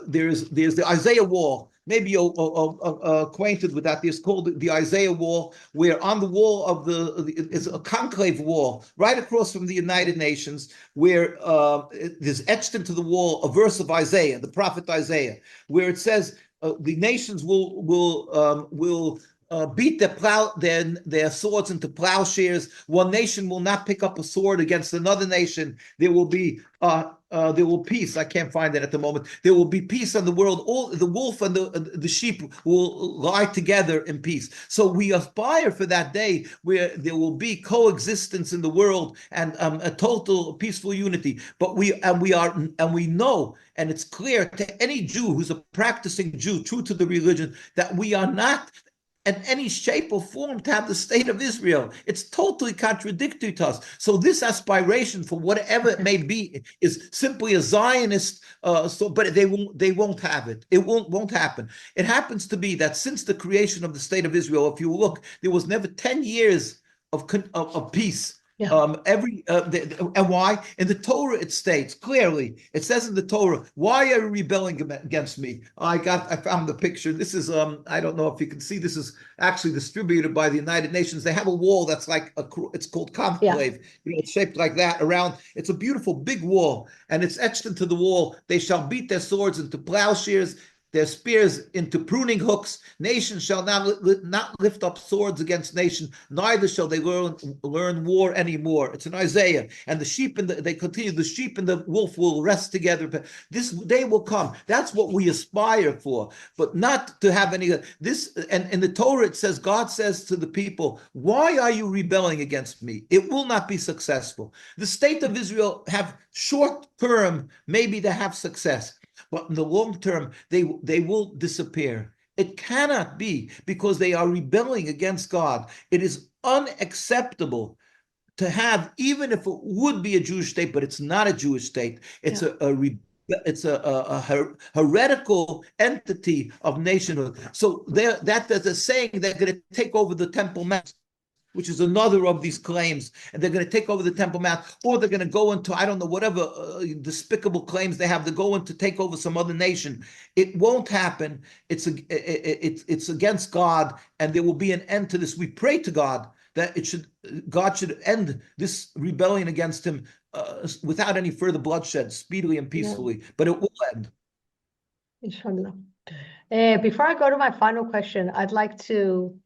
there's the Isaiah Wall. Maybe you're acquainted with that. It's called the Isaiah Wall, where on the wall of it's a conclave wall right across from the United Nations, where there's etched into the wall a verse of Isaiah, the prophet Isaiah, where it says the nations will beat their swords into plowshares. One nation will not pick up a sword against another nation. There will peace. I can't find it at the moment. There will be peace in the world. All the wolf and the sheep will lie together in peace. So we aspire for that day where there will be coexistence in the world and a total peaceful unity. But we know, and it's clear to any Jew who's a practicing Jew, true to the religion, that we are not in any shape or form to have the state of Israel. It's totally contradictory to us. So this aspiration for whatever it may be is simply a Zionist. But they won't have it. It won't happen. It happens to be that since the creation of the state of Israel, if you look, there was never 10 years of peace. Yeah. And why? In the Torah, it states clearly. It says in the Torah, "Why are you rebelling against me?" I found the picture. This is I don't know if you can see. This is actually distributed by the United Nations. They have a wall that's like it's called conclave. Yeah. It's shaped like that around. It's a beautiful big wall, and it's etched into the wall. They shall beat their swords into plowshares, their spears into pruning hooks. Nation shall not lift up swords against nation, neither shall they learn war anymore. It's in Isaiah. And the sheep they continue, the sheep and the wolf will rest together. This day will come. That's what we aspire for, but not to have any this. And in the Torah it says, God says to the people, why are you rebelling against me? It will not be successful. The state of Israel have short term, maybe to have success, but in the long term, they will disappear. It cannot be, because they are rebelling against God. It is unacceptable to have, even if it would be a Jewish state, but it's not a Jewish state. It's a heretical entity of nationhood. So they're saying they're going to take over the Temple Mount, which is another of these claims, and they're going to take over the Temple Mount, or they're going to go into, I don't know, whatever despicable claims they have, to go in to take over some other nation. It won't happen. It's against God, and there will be an end to this. We pray to God that God should end this rebellion against him without any further bloodshed, speedily and peacefully, but it will end. Inshallah. Before I go to my final question, I'd like to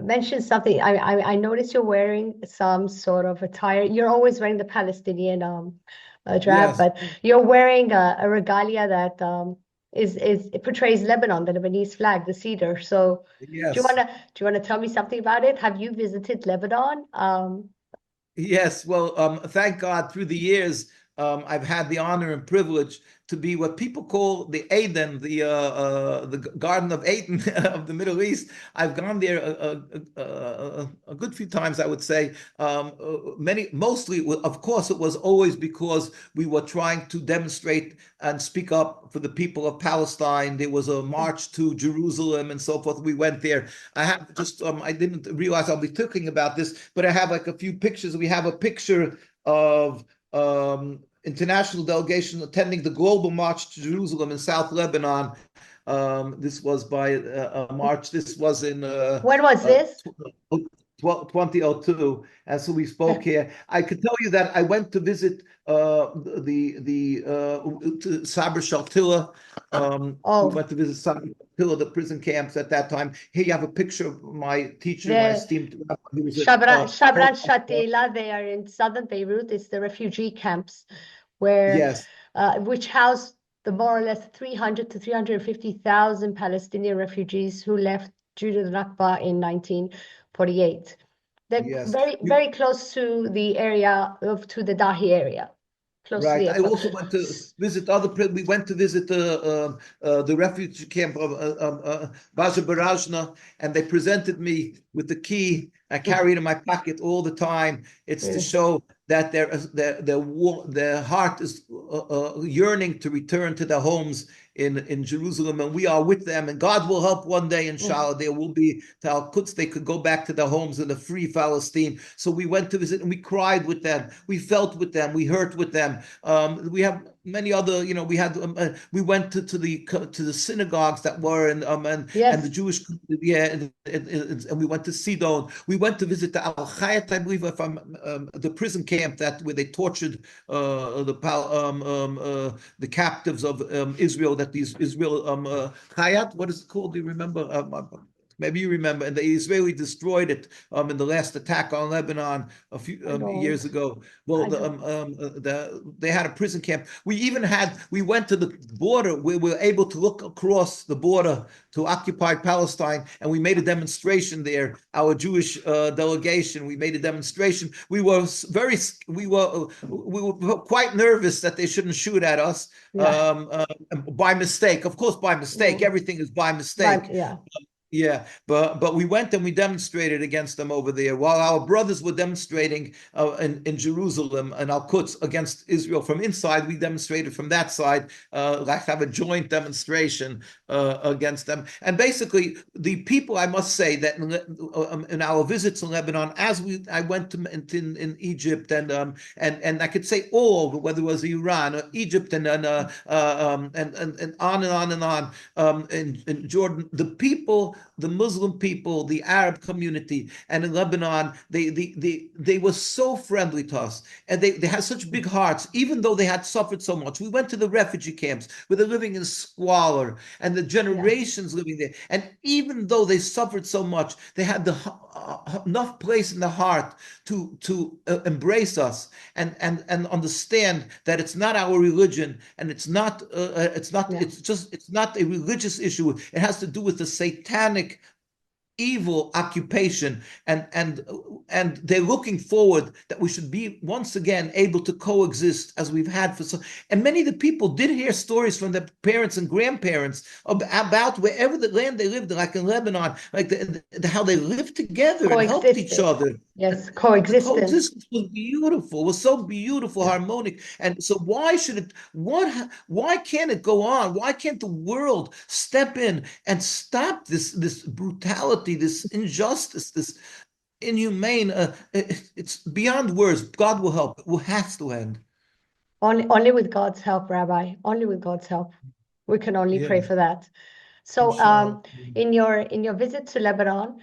mention something. I noticed you're wearing some sort of attire. You're always wearing the Palestinian drab, yes, but you're wearing a regalia that it portrays Lebanon, the Lebanese flag, the cedar. So yes. Do you want to tell me something about it? Have you visited Lebanon? Yes. Well, thank God, through the years, I've had the honor and privilege to be what people call the Eden, the Garden of Eden of the Middle East. I've gone there a good few times, I would say. Mostly, of course, it was always because we were trying to demonstrate and speak up for the people of Palestine. There was a march to Jerusalem and so forth. We went there. I have just, I didn't realize I'll be talking about this, but I have like a few pictures. We have a picture of international delegation attending the global march to Jerusalem in South Lebanon. This was by a march. This was in when was this? 2002, and so we spoke here. I could tell you that I went to visit the Sabra Shaltila. We went to visit Sabra Shaltila, the prison camps at that time. Here you have a picture of my teacher, my esteemed Sabra Shaltila. They are in southern Beirut. It's the refugee camps where, yes, which house the more or less 300 to 350,000 Palestinian refugees who left due to the Nakba in 1948. They're, yes, very close to the area to the Dahi area. close to I the also went to visit we went to visit the refugee camp of Baja Barajna, and they presented me with the key. I carry it in my pocket all the time. It's to show that their heart is yearning to return to their homes in Jerusalem, and we are with them, and God will help one day, inshallah. There will be to Al-Quds, they could go back to their homes in a free Palestine. So we went to visit, and we cried with them, we felt with them, we hurt with them. We have many other, we went to the synagogues that were and the Jewish, and we went to Sidon. We went to visit the Al Hayat, I believe, the prison camp where they tortured the captives of Israel. That these Israel Hayat, what is it called? Do you remember? Maybe you remember, and the Israeli destroyed it in the last attack on Lebanon a few years ago. Well, they had a prison camp. We went to the border. We were able to look across the border to occupied Palestine, and we made a demonstration there. Our Jewish delegation, we made a demonstration. We were quite nervous that they shouldn't shoot at us by mistake. Of course, by mistake. Everything is by mistake. Yeah, but we went and we demonstrated against them over there, while our brothers were demonstrating in Jerusalem and Al-Quds against Israel from inside. We demonstrated from that side, have a joint demonstration against them. And basically, the people, I must say that in our visits in Lebanon, I went in Egypt and I could say all over, whether it was Iran or Egypt and on and on in Jordan, the people, the Muslim people, the Arab community, and in Lebanon, they were so friendly to us, and they had such big hearts, even though they had suffered so much. We went to the refugee camps where they're living in squalor, and the generations living there, and even though they suffered so much, they had enough place in the heart to embrace us and understand that it's not our religion, and it's not a religious issue. It has to do with the satanic evil occupation, and they're looking forward that we should be once again able to coexist as we've had for so. And many of the people did hear stories from their parents and grandparents about wherever the land they lived in, like in Lebanon, like how they lived together and helped each other. Yes, coexistence. Coexistence was beautiful, was so beautiful, harmonic. And so why can't it go on? Why can't the world step in and stop this brutality, this injustice, this inhumane? It's beyond words. God will help. It has to end. Only with God's help, Rabbi. Only with God's help. We can only pray for that. So, in your visit to Lebanon,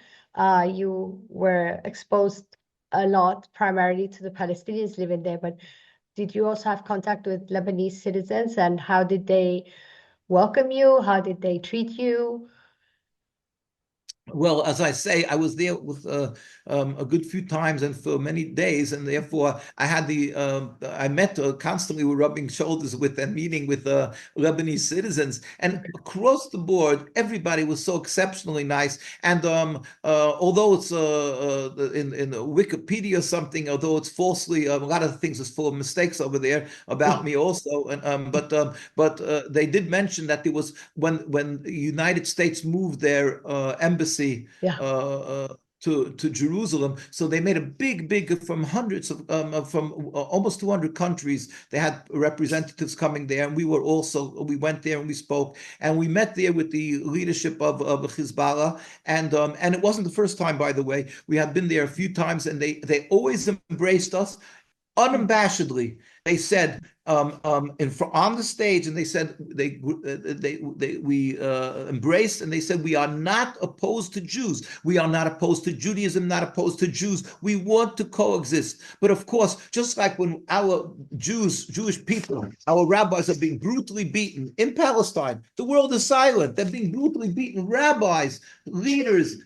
you were exposed a lot, primarily to the Palestinians living there. But did you also have contact with Lebanese citizens, and how did they welcome you? How did they treat you? Well, as I say, I was there with a good few times and for many days, and therefore I had I met constantly, were rubbing shoulders with and meeting with Lebanese citizens, and across the board, everybody was so exceptionally nice. And although it's in Wikipedia or something, although it's falsely, a lot of things is full of mistakes over there about me also, and but they did mention that there was when the United States moved their embassy to Jerusalem. So they made a big from hundreds of from almost 200 countries. They had representatives coming there, and we went there and we spoke, and we met there with the leadership of Hezbollah, and it wasn't the first time, by the way. We had been there a few times, and they always embraced us unabashedly. They said on the stage, and they said we embraced, and they said we are not opposed to Jews. We are not opposed to Judaism, not opposed to Jews. We want to coexist. But of course, just like when our Jewish people, our rabbis are being brutally beaten in Palestine, the world is silent. They're being brutally beaten. Rabbis, leaders,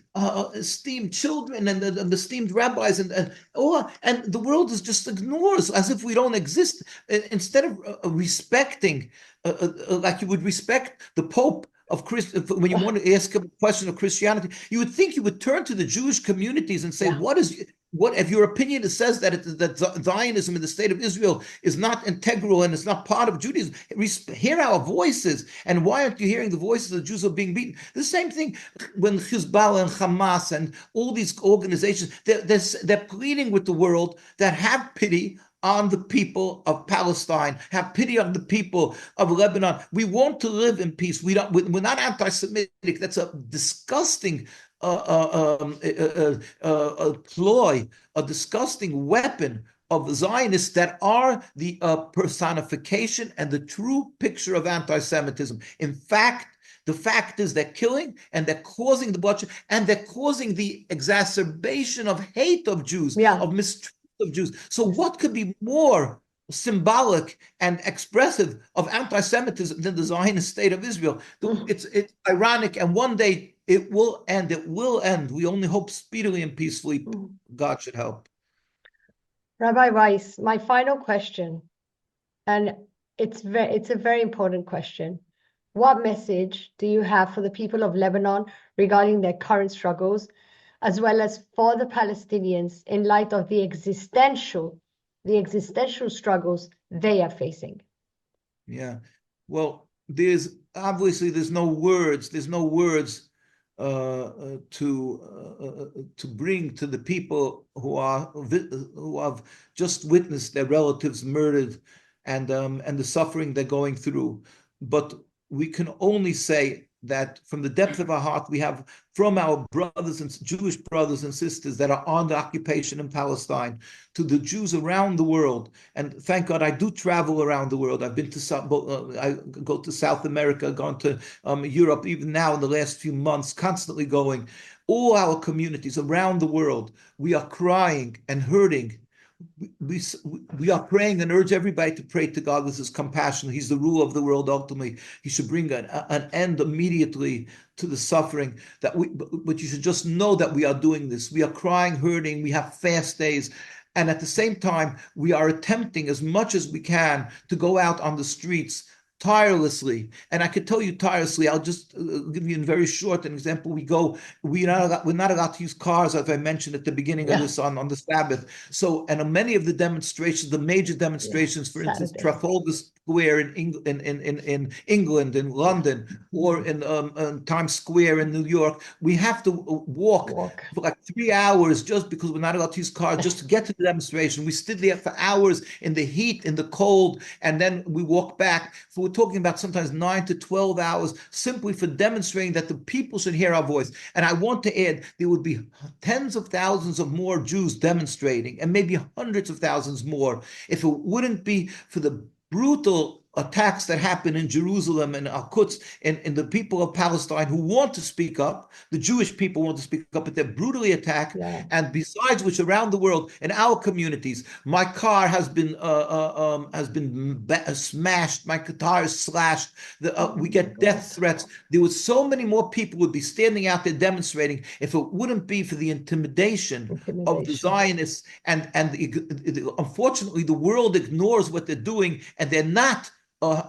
esteemed children, and esteemed rabbis, and the world just ignores as if we don't exist. Instead of respecting, like you would respect the Pope of when you want to ask a question of Christianity, you would think you would turn to the Jewish communities and say, what if your opinion says that Zionism in the state of Israel is not integral and it's not part of Judaism? Hear our voices. And why aren't you hearing the voices of the Jews who are being beaten? The same thing when Hezbollah and Hamas and all these organizations, they're pleading with the world that have pity on the people of Palestine, have pity on the people of Lebanon. We want to live in peace. We're not anti-Semitic. That's a disgusting ploy, a disgusting weapon of Zionists that are the personification and the true picture of anti-Semitism. In fact, the fact is they're killing and they're causing the bloodshed and they're causing the exacerbation of hate of Jews, of mistrust of Jews. So what could be more symbolic and expressive of anti-Semitism than the Zionist state of Israel? It's ironic, and one day it will end. It will end. We only hope speedily and peacefully. God should help. Rabbi Weiss, my final question, and it's a very important question. What message do you have for the people of Lebanon regarding their current struggles, as well as for the Palestinians in light of the existential struggles they are facing? Yeah, well, there's no words to bring to the people who have just witnessed their relatives murdered and the suffering they're going through. But we can only say that from the depth of our heart, we have from our Jewish brothers and sisters that are on the occupation in Palestine, to the Jews around the world. And thank God I do travel around the world. I've been to I go to South America, gone to Europe, even now in the last few months, constantly going. All our communities around the world, we are crying and hurting. We are praying and urge everybody to pray to God with his compassion. He's the ruler of the world ultimately. He should bring an end immediately to the suffering. But you should just know that we are doing this. We are crying, hurting. We have fast days. And at the same time, we are attempting as much as we can to go out on the streets tirelessly. And I could tell you tirelessly, I'll just give you in very short an example. We're not allowed to use cars, as I mentioned at the beginning of this on the Sabbath. So, and many of the demonstrations, the major demonstrations, for instance, Trafalgar Square in England, in London, or in Times Square in New York, we have to walk for like 3 hours just because we're not allowed to use cars, just to get to the demonstration. We stood there for hours in the heat, in the cold, and then we walk back. We're talking about sometimes 9 to 12 hours simply for demonstrating that the people should hear our voice. And I want to add, there would be tens of thousands of more Jews demonstrating, and maybe hundreds of thousands more, if it wouldn't be for the brutal attacks that happen in Jerusalem and Al-Quds and the people of Palestine who want to speak up. The Jewish people want to speak up, but they're brutally attacked. And besides which, around the world, in our communities, my car has been smashed. My guitar is slashed. We get death threats. There was so many more people would be standing out there demonstrating if it wouldn't be for the intimidation of the Zionists. And unfortunately, the world ignores what they're doing, and they're not they're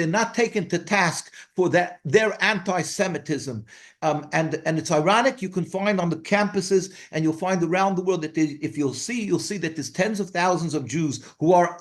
not taken to task for their anti-Semitism, and it's ironic. You can find on the campuses, and you'll find around the world that if you'll see that there's tens of thousands of Jews who are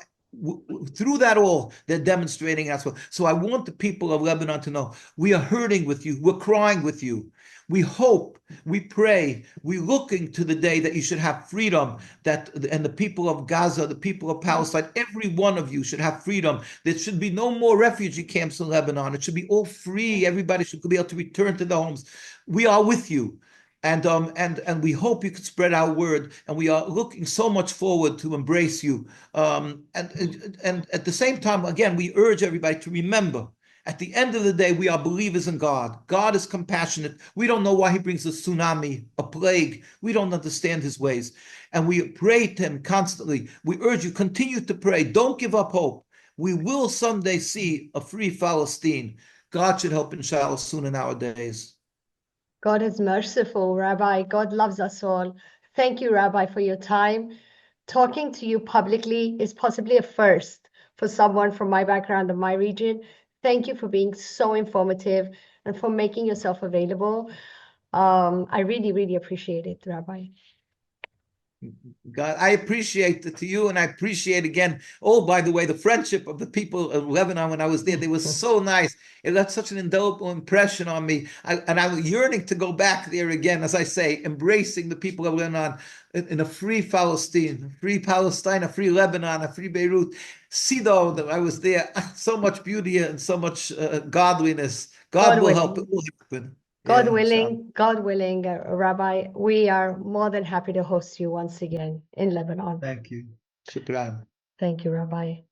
through that all, they're demonstrating as well. So I want the people of Lebanon to know we are hurting with you, we're crying with you. We hope, we pray, we're looking to the day that you should have freedom, and the people of Gaza, the people of Palestine, every one of you should have freedom. There should be no more refugee camps in Lebanon. It should be all free. Everybody should be able to return to their homes. We are with you. And we hope you could spread our word, and we are looking so much forward to embrace you. And at the same time, again, we urge everybody to remember, at the end of the day, we are believers in God. God is compassionate. We don't know why he brings a tsunami, a plague. We don't understand his ways. And we pray to him constantly. We urge you, continue to pray. Don't give up hope. We will someday see a free Palestine. God should help, inshallah, soon in our days. God is merciful, Rabbi. God loves us all. Thank you, Rabbi, for your time. Talking to you publicly is possibly a first for someone from my background and my region. Thank you for being so informative and for making yourself available. I really, really appreciate it, Rabbi. God, I appreciate it to you, and I appreciate again. Oh, by the way, the friendship of the people of Lebanon when I was there, they were so nice. It left such an indelible impression on me, and I'm yearning to go back there again. As I say, embracing the people of Lebanon in a free Palestine, a free Lebanon, a free Beirut. Sido, that I was there, so much beauty and so much godliness. God will help. It will happen. God Yeah, willing, Rabbi, we are more than happy to host you once again in Lebanon. Thank you. Shukran. Thank you, Rabbi.